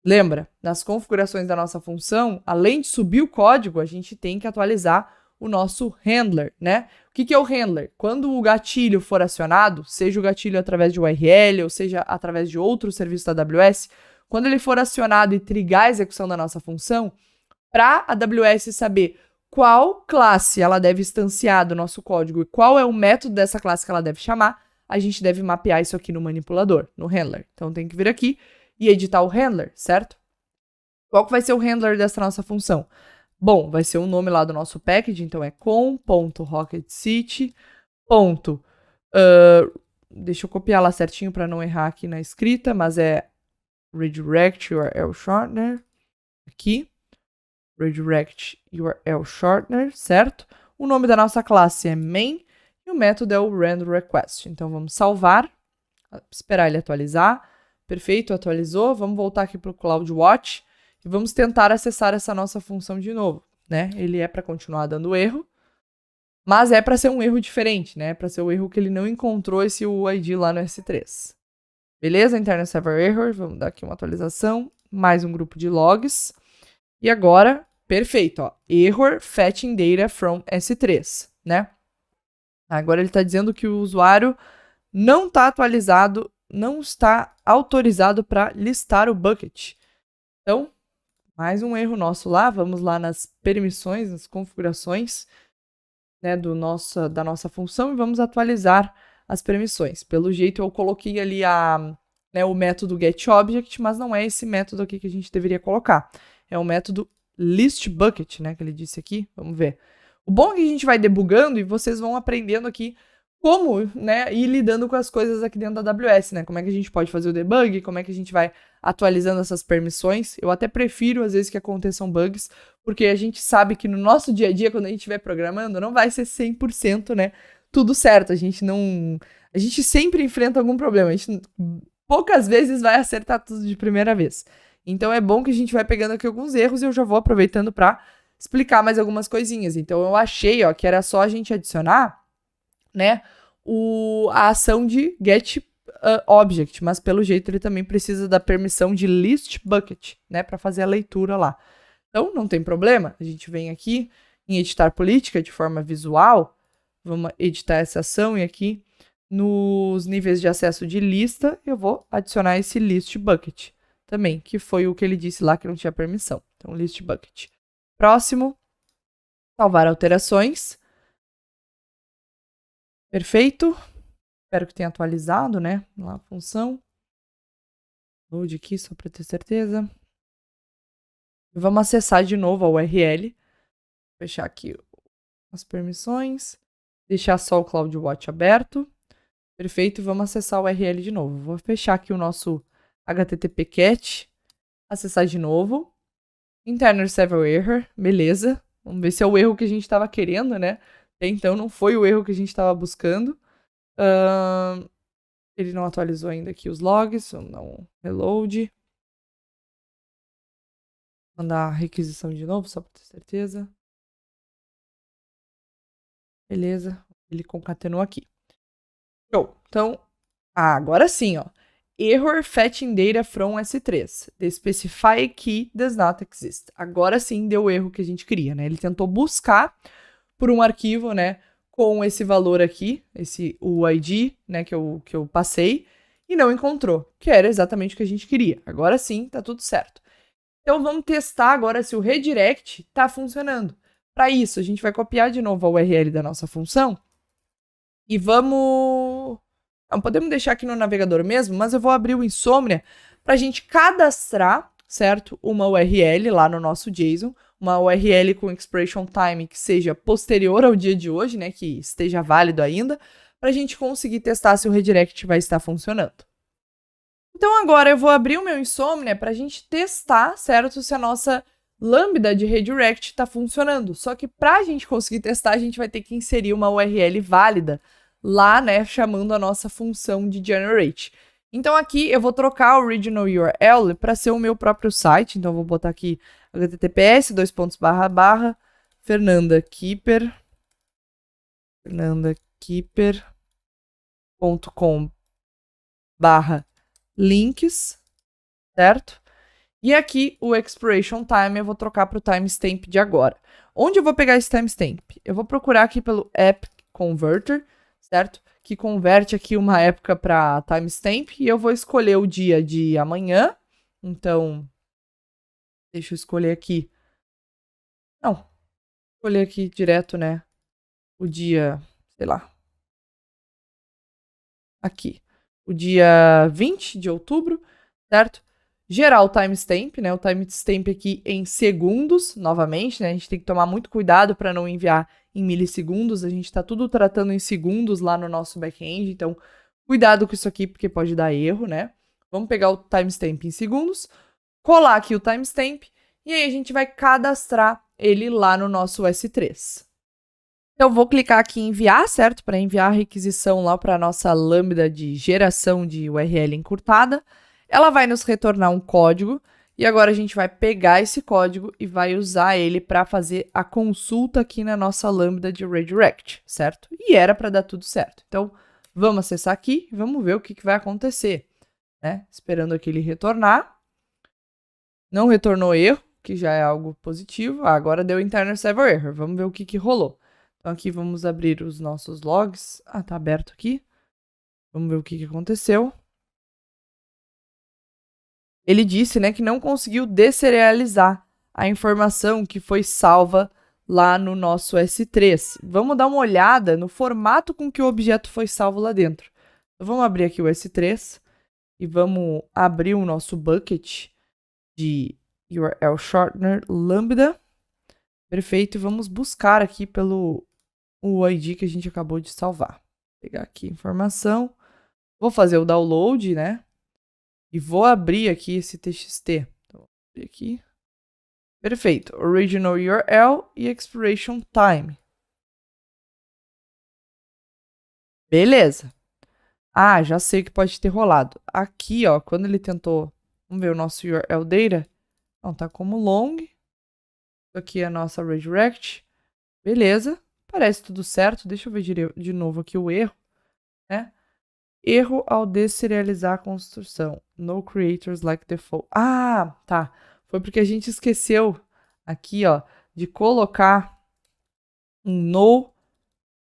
lembra, nas configurações da nossa função, além de subir o código, a gente tem que atualizar o nosso handler, né? O que é o handler? Quando o gatilho for acionado, seja o gatilho através de URL ou seja através de outro serviço da AWS, quando ele for acionado e trigar a execução da nossa função, para a AWS saber qual classe ela deve instanciar do nosso código e qual é o método dessa classe que ela deve chamar, a gente deve mapear isso aqui no manipulador, no handler. Então tem que vir aqui e editar o handler, certo? Qual que vai ser o handler dessa nossa função? Bom, vai ser o nome lá do nosso package, então é com.rocketcity. Deixa eu copiar lá certinho para não errar aqui na escrita, mas é redirect URL shortener, aqui, redirect URL shortener, certo? O nome da nossa classe é main e o método é o random request. Então vamos salvar, esperar ele atualizar. Perfeito, atualizou. Vamos voltar aqui para o CloudWatch e vamos tentar acessar essa nossa função de novo, né? Ele é para continuar dando erro, mas é para ser um erro diferente, né? Para ser o erro que ele não encontrou esse UID lá no S3. Beleza? Internal server error. Vamos dar aqui uma atualização. Mais um grupo de logs. E agora, perfeito, ó. Error fetching data from S3, né? Agora ele está dizendo que o usuário não está atualizado, não está autorizado para listar o bucket. Então, mais um erro nosso lá. Vamos lá nas permissões, nas configurações, né, da nossa função e vamos atualizar as permissões. Pelo jeito eu coloquei ali o método getObject, mas não é esse método aqui que a gente deveria colocar. É o método listBucket, né, que ele disse aqui. Vamos ver. O bom é que a gente vai debugando e vocês vão aprendendo aqui como, né, ir lidando com as coisas aqui dentro da AWS, né? Como é que a gente pode fazer o debug, como é que a gente vai atualizando essas permissões. Eu até prefiro, às vezes, que aconteçam bugs, porque a gente sabe que no nosso dia a dia, quando a gente estiver programando, não vai ser 100%, né, tudo certo. A gente sempre enfrenta algum problema. A gente poucas vezes vai acertar tudo de primeira vez. Então é bom que a gente vai pegando aqui alguns erros e eu já vou aproveitando para explicar mais algumas coisinhas. Então eu achei, ó, que era só a gente adicionar, né, a ação de getObject, mas pelo jeito ele também precisa da permissão de listBucket, né, para fazer a leitura lá. Então não tem problema, a gente vem aqui em editar política de forma visual, vamos editar essa ação e aqui nos níveis de acesso de lista eu vou adicionar esse listBucket também, que foi o que ele disse lá que não tinha permissão. Então listBucket. Próximo, salvar alterações. Perfeito. Espero que tenha atualizado, né, lá a função. Load aqui só para ter certeza. Vamos acessar de novo a URL. Fechar aqui as permissões. Deixar só o CloudWatch aberto. Perfeito, vamos acessar a URL de novo. Vou fechar aqui o nosso HTTP cat. Acessar de novo. Internal server error, beleza. Vamos ver se é o erro que a gente estava querendo, né? Então não foi o erro que a gente estava buscando. Ele não atualizou ainda aqui os logs. Vamos dar um reload. Mandar a requisição de novo, só para ter certeza. Beleza. Ele concatenou aqui. Show. Então, agora sim, ó. Error fetching data from S3. The specified key does not exist. Agora sim deu o erro que a gente queria, né? Ele tentou buscar por um arquivo, né, com esse valor aqui, esse UID, né, que eu passei, e não encontrou, que era exatamente o que a gente queria. Agora sim, tá tudo certo. Então vamos testar agora se o redirect tá funcionando. Para isso, a gente vai copiar de novo a URL da nossa função e vamos... Não, podemos deixar aqui no navegador mesmo, mas eu vou abrir o Insomnia para a gente cadastrar, certo? Uma URL lá no nosso JSON, uma URL com expiration time que seja posterior ao dia de hoje, né? Que esteja válido ainda, para a gente conseguir testar se o redirect vai estar funcionando. Então agora eu vou abrir o meu Insomnia para a gente testar, certo? Se a nossa lambda de redirect está funcionando. Só que para a gente conseguir testar, a gente vai ter que inserir uma URL válida lá, né, chamando a nossa função de generate. Então aqui eu vou trocar o original URL para ser o meu próprio site. Então eu vou botar aqui fernandakeeper.com/links, certo? E aqui o expiration time eu vou trocar para o timestamp de agora. Onde eu vou pegar esse timestamp? Eu vou procurar aqui pelo app converter, certo? Que converte aqui uma época para timestamp e eu vou escolher o dia de amanhã. Então, deixa eu escolher aqui. Não, escolher aqui direto, né? O dia, sei lá. Aqui. O dia 20 de outubro, certo? Gerar o timestamp, né? O timestamp aqui em segundos, novamente, né? A gente tem que tomar muito cuidado para não enviar em milissegundos. A gente está tudo tratando em segundos lá no nosso back-end, então cuidado com isso aqui, porque pode dar erro, né? Vamos pegar o timestamp em segundos, colar aqui o timestamp, e aí a gente vai cadastrar ele lá no nosso S3. Então, vou clicar aqui em enviar, certo? Para enviar a requisição lá para a nossa lambda de geração de URL encurtada. Ela vai nos retornar um código e agora a gente vai pegar esse código e vai usar ele para fazer a consulta aqui na nossa lambda de redirect, certo? E era para dar tudo certo. Então, vamos acessar aqui e vamos ver o que vai acontecer, né? Esperando aqui ele retornar. Não retornou erro, que já é algo positivo. Agora deu internal server error. Vamos ver o que rolou. Então, aqui vamos abrir os nossos logs. Tá aberto aqui. Vamos ver o que aconteceu. Ele disse, né, que não conseguiu deserializar a informação que foi salva lá no nosso S3. Vamos dar uma olhada no formato com que o objeto foi salvo lá dentro. Então, vamos abrir aqui o S3 e vamos abrir o nosso bucket de URL shortener lambda. Perfeito, e vamos buscar aqui pelo UID que a gente acabou de salvar. Vou pegar aqui a informação, vou fazer o download, né? E vou abrir aqui esse TXT. Então, vou abrir aqui. Perfeito. Original URL e expiration time. Beleza. Já sei o que pode ter rolado. Aqui, ó, quando ele tentou... Vamos ver o nosso URL data. Não, tá como long. Aqui é a nossa redirect. Beleza. Parece tudo certo. Deixa eu ver de novo aqui o erro, né? Erro ao deserializar a construção. No creators like default. Tá. Foi porque a gente esqueceu aqui, ó, de colocar um no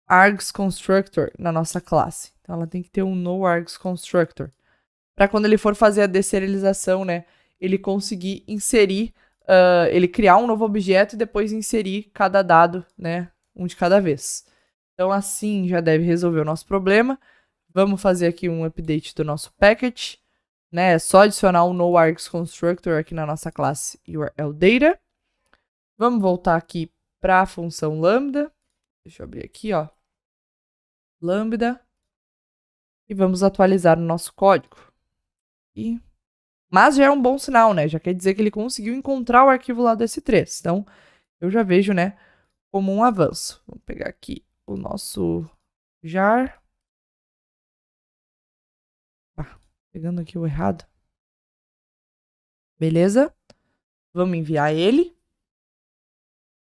args constructor na nossa classe. Então, ela tem que ter um no args constructor. Para quando ele for fazer a deserialização, né, ele conseguir inserir, ele criar um novo objeto e depois inserir cada dado, né, um de cada vez. Então, assim já deve resolver o nosso problema. Vamos fazer aqui um update do nosso package, né? É só adicionar um noArgs constructor aqui na nossa classe URL data. Vamos voltar aqui para a função lambda. Deixa eu abrir aqui, ó. Lambda. E vamos atualizar o nosso código. Mas já é um bom sinal, né? Já quer dizer que ele conseguiu encontrar o arquivo lá do S3. Então, eu já vejo, né, como um avanço. Vamos pegar aqui o nosso jar. Pegando aqui o errado. Beleza? Vamos enviar ele.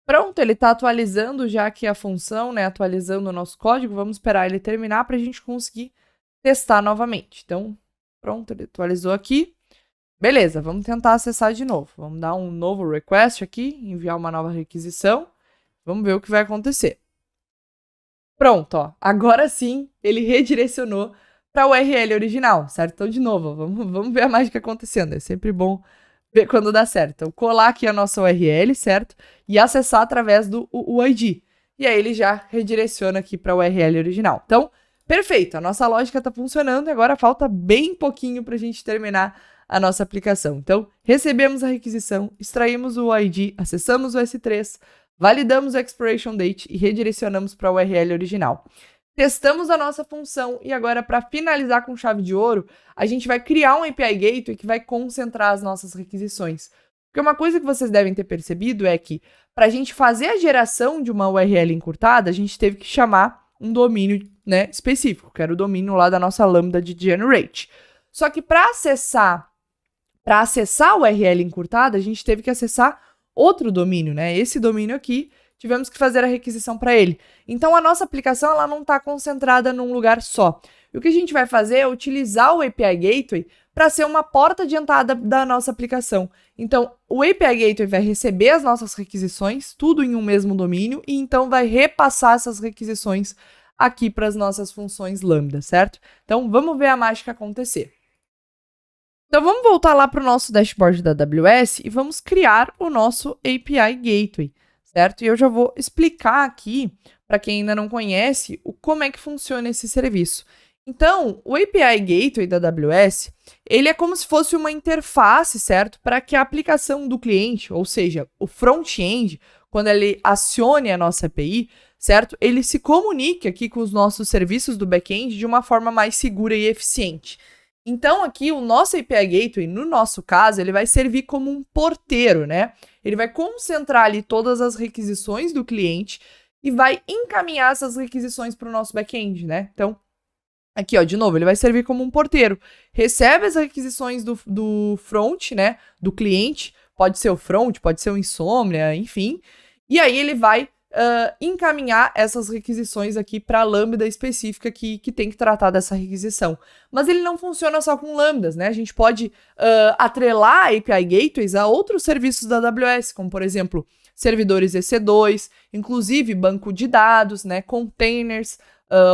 Pronto, ele está atualizando já aqui a função, né? Atualizando o nosso código. Vamos esperar ele terminar para a gente conseguir testar novamente. Então, pronto, ele atualizou aqui. Beleza, vamos tentar acessar de novo. Vamos dar um novo request aqui, enviar uma nova requisição. Vamos ver o que vai acontecer. Pronto, ó. Agora sim, ele redirecionou para a URL original, certo? Então, de novo, vamos ver a mágica acontecendo. É sempre bom ver quando dá certo. Então, colar aqui a nossa URL, certo? E acessar através do UID. E aí ele já redireciona aqui para a URL original. Então, perfeito. A nossa lógica está funcionando e agora falta bem pouquinho para a gente terminar a nossa aplicação. Então, recebemos a requisição, extraímos o UID, acessamos o S3, validamos o expiration date e redirecionamos para a URL original. Testamos a nossa função e agora, para finalizar com chave de ouro, a gente vai criar um API Gateway que vai concentrar as nossas requisições. Porque uma coisa que vocês devem ter percebido é que, para a gente fazer a geração de uma URL encurtada, a gente teve que chamar um domínio, né, específico, que era o domínio lá da nossa lambda de generate. Só que para acessar a URL encurtada, a gente teve que acessar outro domínio, né? Esse domínio aqui, tivemos que fazer a requisição para ele. Então, a nossa aplicação ela não está concentrada num lugar só. E o que a gente vai fazer é utilizar o API Gateway para ser uma porta de entrada da nossa aplicação. Então, o API Gateway vai receber as nossas requisições, tudo em um mesmo domínio, e então vai repassar essas requisições aqui para as nossas funções Lambda, certo? Então, vamos ver a mágica acontecer. Então, vamos voltar lá para o nosso dashboard da AWS e vamos criar o nosso API Gateway, certo? E eu já vou explicar aqui, para quem ainda não conhece, como é que funciona esse serviço. Então, o API Gateway da AWS, ele é como se fosse uma interface, certo? Para que a aplicação do cliente, ou seja, o front-end, quando ele acione a nossa API, certo? Ele se comunique aqui com os nossos serviços do back-end de uma forma mais segura e eficiente. Então, aqui, o nosso API Gateway, no nosso caso, ele vai servir como um porteiro, né? Ele vai concentrar ali todas as requisições do cliente e vai encaminhar essas requisições para o nosso back-end, né? Então, aqui, ó, de novo, ele vai servir como um porteiro. Recebe as requisições do front, né? Do cliente, pode ser o front, pode ser o Insomnia, enfim. E aí ele vai encaminhar essas requisições aqui para a lambda específica que tem que tratar dessa requisição. Mas ele não funciona só com lambdas, né? A gente pode atrelar API Gateways a outros serviços da AWS, como, por exemplo, servidores EC2, inclusive banco de dados, né? Containers,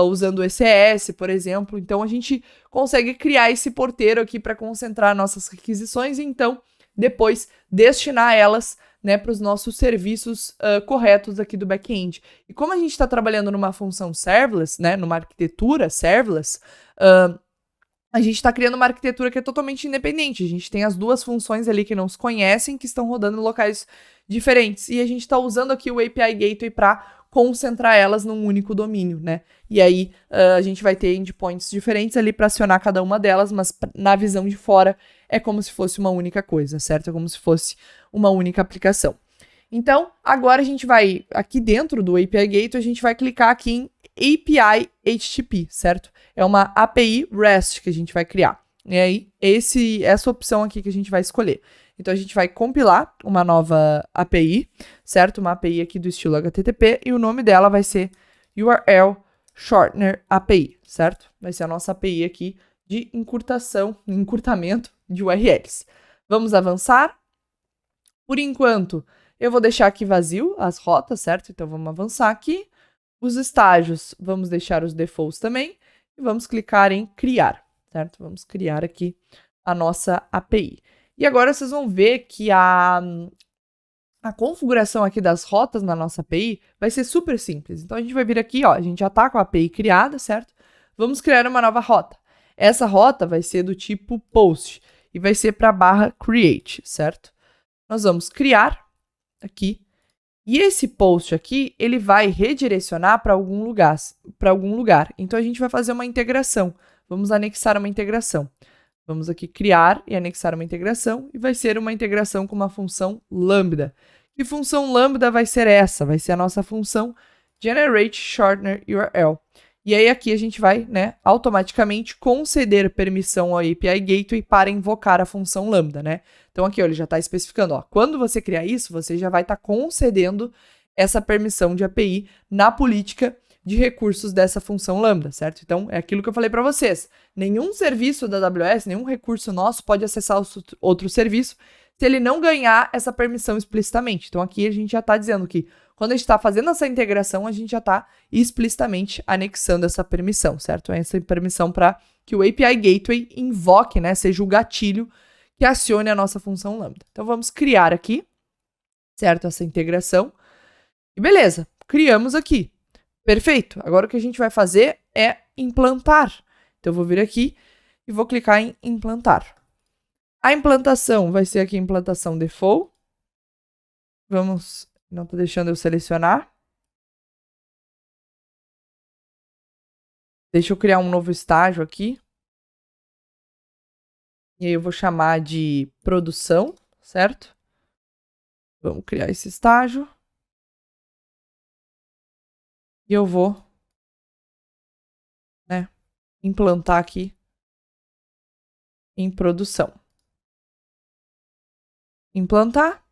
usando o ECS, por exemplo. Então, a gente consegue criar esse porteiro aqui para concentrar nossas requisições e, então, depois destinar elas, né, para os nossos serviços corretos aqui do back-end. E como a gente está trabalhando numa função serverless, né, numa arquitetura serverless, a gente está criando uma arquitetura que é totalmente independente. A gente tem as duas funções ali que não se conhecem, que estão rodando em locais diferentes. E a gente está usando aqui o API Gateway para concentrar elas num único domínio, né? E aí a gente vai ter endpoints diferentes ali para acionar cada uma delas, mas na visão de fora é como se fosse uma única coisa, certo? É como se fosse uma única aplicação. Então, agora a gente vai, aqui dentro do API Gateway, a gente vai clicar aqui em API HTTP, certo? É uma API REST que a gente vai criar. E aí, essa opção aqui que a gente vai escolher. Então, a gente vai compilar uma nova API, certo? Uma API aqui do estilo HTTP, e o nome dela vai ser URL Shortener API, certo? Vai ser a nossa API aqui de encurtamento de URLs. Vamos avançar. Por enquanto, eu vou deixar aqui vazio as rotas, certo? Então, vamos avançar aqui. Os estágios, vamos deixar os defaults também. E vamos clicar em criar, certo? Vamos criar aqui a nossa API. E agora vocês vão ver que a configuração aqui das rotas na nossa API vai ser super simples. Então, a gente vai vir aqui, ó, a gente já está com a API criada, certo? Vamos criar uma nova rota. Essa rota vai ser do tipo post e vai ser para /create, certo? Nós vamos criar aqui. E esse post aqui, ele vai redirecionar para algum lugar. Então, a gente vai fazer uma integração. Vamos anexar uma integração. Vamos aqui criar e anexar uma integração, e vai ser uma integração com uma função lambda. Que função lambda vai ser essa? Vai ser a nossa função generate shortener URL. E aí aqui a gente vai, né, automaticamente conceder permissão ao API Gateway para invocar a função lambda, né? Então aqui, ó, ele já está especificando, ó, quando você criar isso, você já vai estar concedendo essa permissão de API na política de recursos dessa função lambda, certo? Então é aquilo que eu falei para vocês. Nenhum serviço da AWS, nenhum recurso nosso pode acessar outro serviço se ele não ganhar essa permissão explicitamente. Então aqui a gente já está dizendo que quando a gente está fazendo essa integração, a gente já está explicitamente anexando essa permissão, certo? Essa permissão para que o API Gateway invoque, né, seja o gatilho que acione a nossa função lambda. Então vamos criar aqui, certo? Essa integração. E beleza, criamos aqui. Perfeito. Agora o que a gente vai fazer é implantar. Então eu vou vir aqui e vou clicar em implantar. A implantação vai ser aqui implantação default. Vamos, não está deixando eu selecionar. Deixa eu criar um novo estágio aqui. E aí eu vou chamar de produção, certo? Vamos criar esse estágio. E eu vou, né, implantar aqui em produção. Implantar.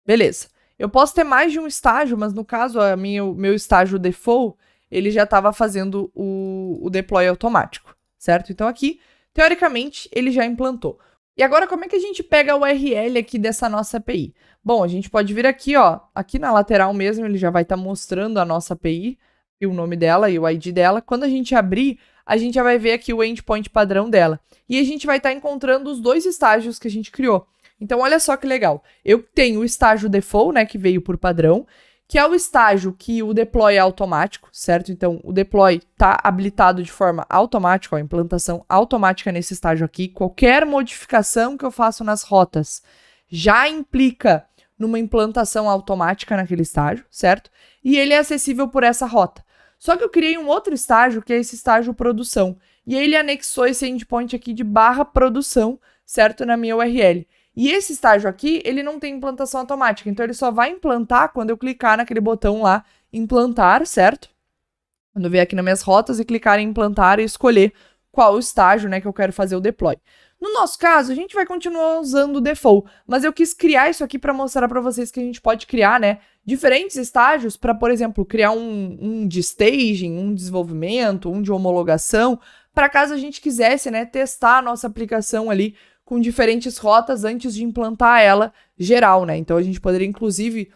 Beleza. Eu posso ter mais de um estágio, mas no caso, o meu estágio default, ele já estava fazendo o deploy automático, certo? Então aqui, teoricamente, ele já implantou. E agora, como é que a gente pega a URL aqui dessa nossa API? Bom, a gente pode vir aqui, ó, aqui na lateral mesmo, ele já vai estar mostrando a nossa API, e o nome dela e o ID dela. Quando a gente abrir, a gente já vai ver aqui o endpoint padrão dela. E a gente vai estar encontrando os dois estágios que a gente criou. Então, olha só que legal. Eu tenho o estágio default, né, que veio por padrão, que é o estágio que o deploy é automático, certo? Então, o deploy está habilitado de forma automática, ó, a implantação automática nesse estágio aqui. Qualquer modificação que eu faço nas rotas já implica numa implantação automática naquele estágio, certo? E ele é acessível por essa rota. Só que eu criei um outro estágio, que é esse estágio produção. E aí ele anexou esse endpoint aqui de /produção, certo? Na minha URL. E esse estágio aqui, ele não tem implantação automática, então ele só vai implantar quando eu clicar naquele botão lá, implantar, certo? Quando eu vier aqui nas minhas rotas e clicar em implantar e escolher qual o estágio, né, que eu quero fazer o deploy. No nosso caso, a gente vai continuar usando o default, mas eu quis criar isso aqui para mostrar para vocês que a gente pode criar, né, diferentes estágios para, por exemplo, criar um de staging, um de desenvolvimento, um de homologação, para caso a gente quisesse, né, testar a nossa aplicação ali com diferentes rotas antes de implantar ela geral, né? Então a gente poderia, inclusive,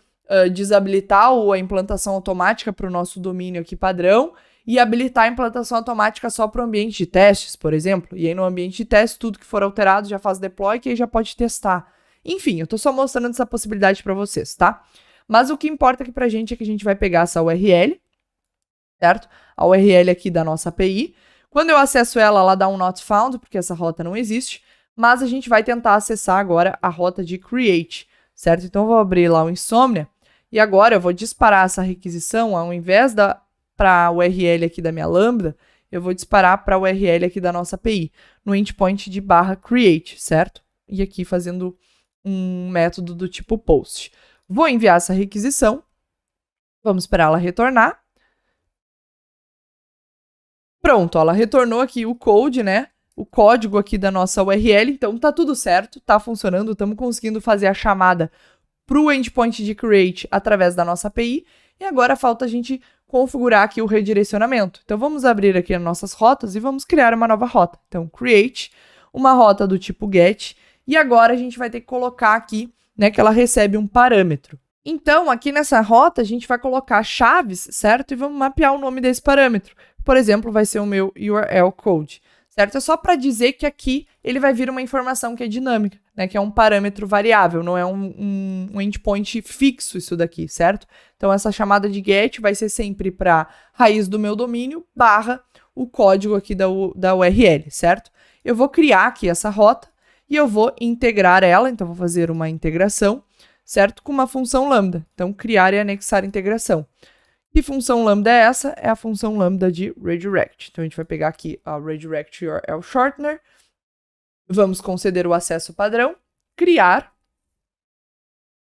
desabilitar a implantação automática para o nosso domínio aqui padrão e habilitar a implantação automática só para o ambiente de testes, por exemplo. E aí no ambiente de testes, tudo que for alterado já faz deploy, que aí já pode testar. Enfim, eu estou só mostrando essa possibilidade para vocês, tá? Mas o que importa aqui para a gente é que a gente vai pegar essa URL, certo? A URL aqui da nossa API. Quando eu acesso ela, ela dá um not found, porque essa rota não existe. Mas a gente vai tentar acessar agora a rota de create, certo? Então eu vou abrir lá o Insomnia e agora eu vou disparar essa requisição, ao invés para a URL aqui da minha Lambda, eu vou disparar para a URL aqui da nossa API, no endpoint de /create, certo? E aqui fazendo um método do tipo post. Vou enviar essa requisição, vamos esperar ela retornar. Pronto, ela retornou aqui o code, né? O código aqui da nossa URL, então tá tudo certo, tá funcionando, estamos conseguindo fazer a chamada para o endpoint de create através da nossa API, e agora falta a gente configurar aqui o redirecionamento. Então vamos abrir aqui as nossas rotas e vamos criar uma nova rota. Então create, uma rota do tipo get, e agora a gente vai ter que colocar aqui, né, que ela recebe um parâmetro. Então aqui nessa rota a gente vai colocar chaves, certo? E vamos mapear o nome desse parâmetro. Por exemplo, vai ser o meu URL code. Certo? É só para dizer que aqui ele vai vir uma informação que é dinâmica, né? Que é um parâmetro variável, não é um endpoint fixo isso daqui, certo? Então essa chamada de get vai ser sempre para raiz do meu domínio / o código aqui da URL, certo? Eu vou criar aqui essa rota e eu vou integrar ela, então vou fazer uma integração, certo? Com uma função lambda. Então criar e anexar integração. Que função lambda é essa? É a função lambda de redirect. Então, a gente vai pegar aqui a redirect URL shortener. Vamos conceder o acesso padrão. Criar.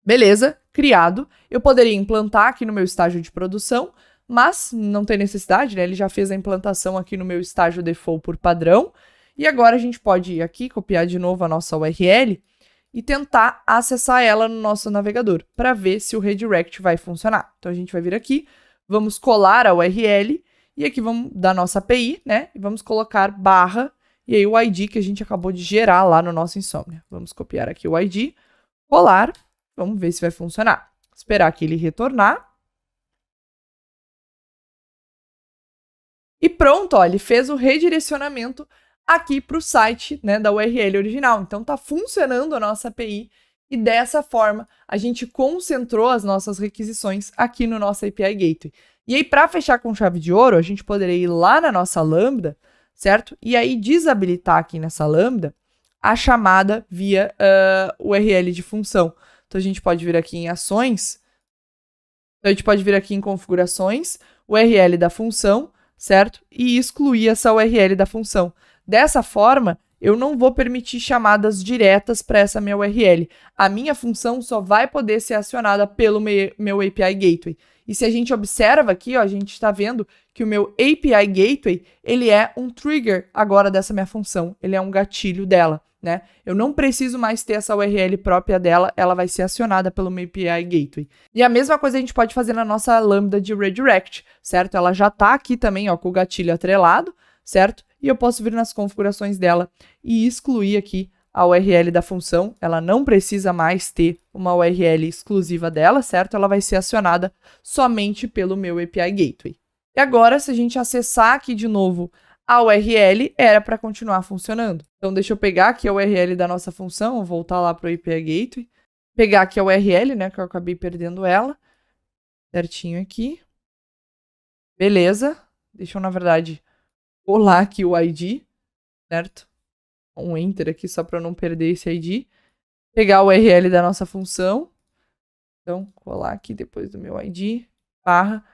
Beleza. criado. Eu poderia implantar aqui no meu estágio de produção, mas não tem necessidade, né? Ele já fez a implantação aqui no meu estágio default por padrão. E agora a gente pode ir aqui, copiar de novo a nossa URL e tentar acessar ela no nosso navegador para ver se o redirect vai funcionar. Então a gente vai vir aqui, vamos colar a URL e aqui vamos dar nossa API, né? E vamos colocar barra e aí o ID que a gente acabou de gerar lá no nosso Insomnia. Vamos copiar aqui o ID, colar, vamos ver se vai funcionar. Esperar que ele retornar. E pronto, ó, ele fez o redirecionamento aqui para o site, né, da URL original. Então está funcionando a nossa API e dessa forma a gente concentrou as nossas requisições aqui no nosso API Gateway. E aí para fechar com chave de ouro, a gente poderia ir lá na nossa Lambda, certo? E aí desabilitar aqui nessa Lambda a chamada via URL de função. Então a gente pode vir aqui em ações, então a gente pode vir aqui em configurações, URL da função, certo? E excluir essa URL da função. Dessa forma, eu não vou permitir chamadas diretas para essa minha URL. A minha função só vai poder ser acionada pelo meu API Gateway. E se a gente observa aqui, ó, a gente está vendo que o meu API Gateway, ele é um trigger agora dessa minha função. Ele é um gatilho dela, né? Eu não preciso mais ter essa URL própria dela, ela vai ser acionada pelo meu API Gateway. E a mesma coisa a gente pode fazer na nossa Lambda de Redirect, certo? Ela já está aqui também, ó, com o gatilho atrelado, certo? E eu posso vir nas configurações dela e excluir aqui a URL da função. Ela não precisa mais ter uma URL exclusiva dela, certo? Ela vai ser acionada somente pelo meu API Gateway. E agora, se a gente acessar aqui de novo a URL, era para continuar funcionando. Então, deixa eu pegar aqui a URL da nossa função, vou voltar lá para o API Gateway, pegar aqui a URL, né, que eu acabei perdendo ela, certinho aqui. Beleza. Deixa eu, na verdade, colar aqui o ID, certo? Um Enter aqui só para não perder esse ID. Pegar o URL da nossa função. Então, colar aqui depois do meu ID, barra,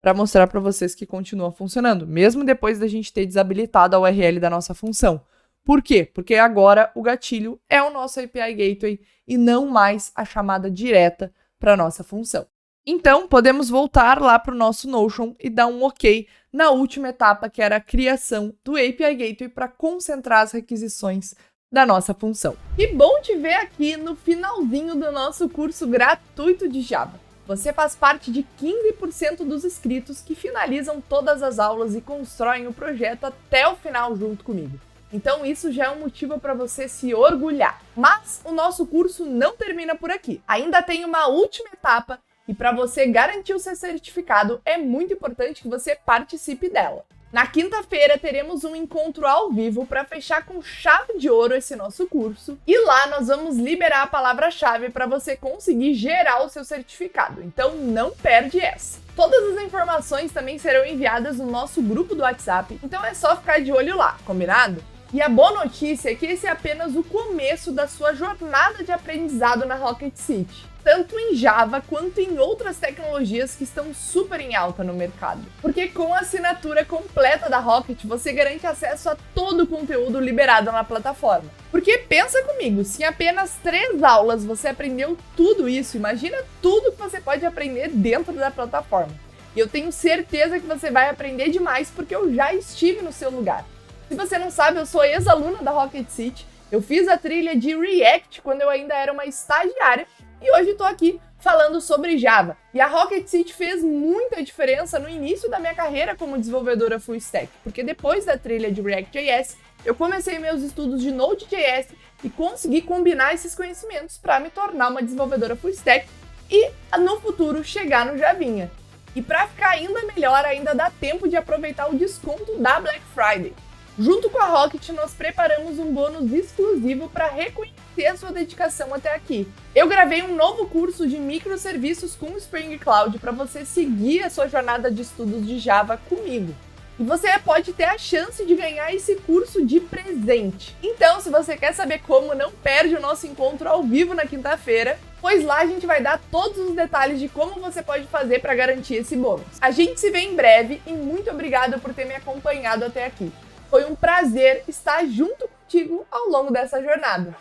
para mostrar para vocês que continua funcionando, mesmo depois da gente ter desabilitado a URL da nossa função. Por quê? Porque agora o gatilho é o nosso API Gateway e não mais a chamada direta para a nossa função. Então, podemos voltar lá para o nosso Notion e dar um OK na última etapa, que era a criação do API Gateway para concentrar as requisições da nossa função. Que bom te ver aqui no finalzinho do nosso curso gratuito de Java. Você faz parte de 15% dos inscritos que finalizam todas as aulas e constroem o projeto até o final junto comigo. Então isso já é um motivo para você se orgulhar. Mas o nosso curso não termina por aqui. Ainda tem uma última etapa e para você garantir o seu certificado é muito importante que você participe dela. Na quinta-feira teremos um encontro ao vivo para fechar com chave de ouro esse nosso curso e lá nós vamos liberar a palavra-chave para você conseguir gerar o seu certificado, então não perde essa. Todas as informações também serão enviadas no nosso grupo do WhatsApp, então é só ficar de olho lá, combinado? E a boa notícia é que esse é apenas o começo da sua jornada de aprendizado na Rocket City, tanto em Java quanto em outras tecnologias que estão super em alta no mercado. Porque com a assinatura completa da Rocket, você garante acesso a todo o conteúdo liberado na plataforma. Porque pensa comigo, se em apenas 3 aulas você aprendeu tudo isso, imagina tudo que você pode aprender dentro da plataforma. E eu tenho certeza que você vai aprender demais porque eu já estive no seu lugar. Se você não sabe, eu sou ex-aluna da Rocket City, eu fiz a trilha de React quando eu ainda era uma estagiária e hoje estou aqui falando sobre Java. E a Rocket City fez muita diferença no início da minha carreira como desenvolvedora full stack, porque depois da trilha de React.js, eu comecei meus estudos de Node.js e consegui combinar esses conhecimentos para me tornar uma desenvolvedora full stack e no futuro chegar no Javinha. E para ficar ainda melhor, ainda dá tempo de aproveitar o desconto da Black Friday. Junto com a Rocket, nós preparamos um bônus exclusivo para reconhecer a sua dedicação até aqui. Eu gravei um novo curso de microserviços com Spring Cloud para você seguir a sua jornada de estudos de Java comigo. E você pode ter a chance de ganhar esse curso de presente. Então, se você quer saber como, não perde o nosso encontro ao vivo na quinta-feira, pois lá a gente vai dar todos os detalhes de como você pode fazer para garantir esse bônus. A gente se vê em breve e muito obrigada por ter me acompanhado até aqui. Foi um prazer estar junto contigo ao longo dessa jornada.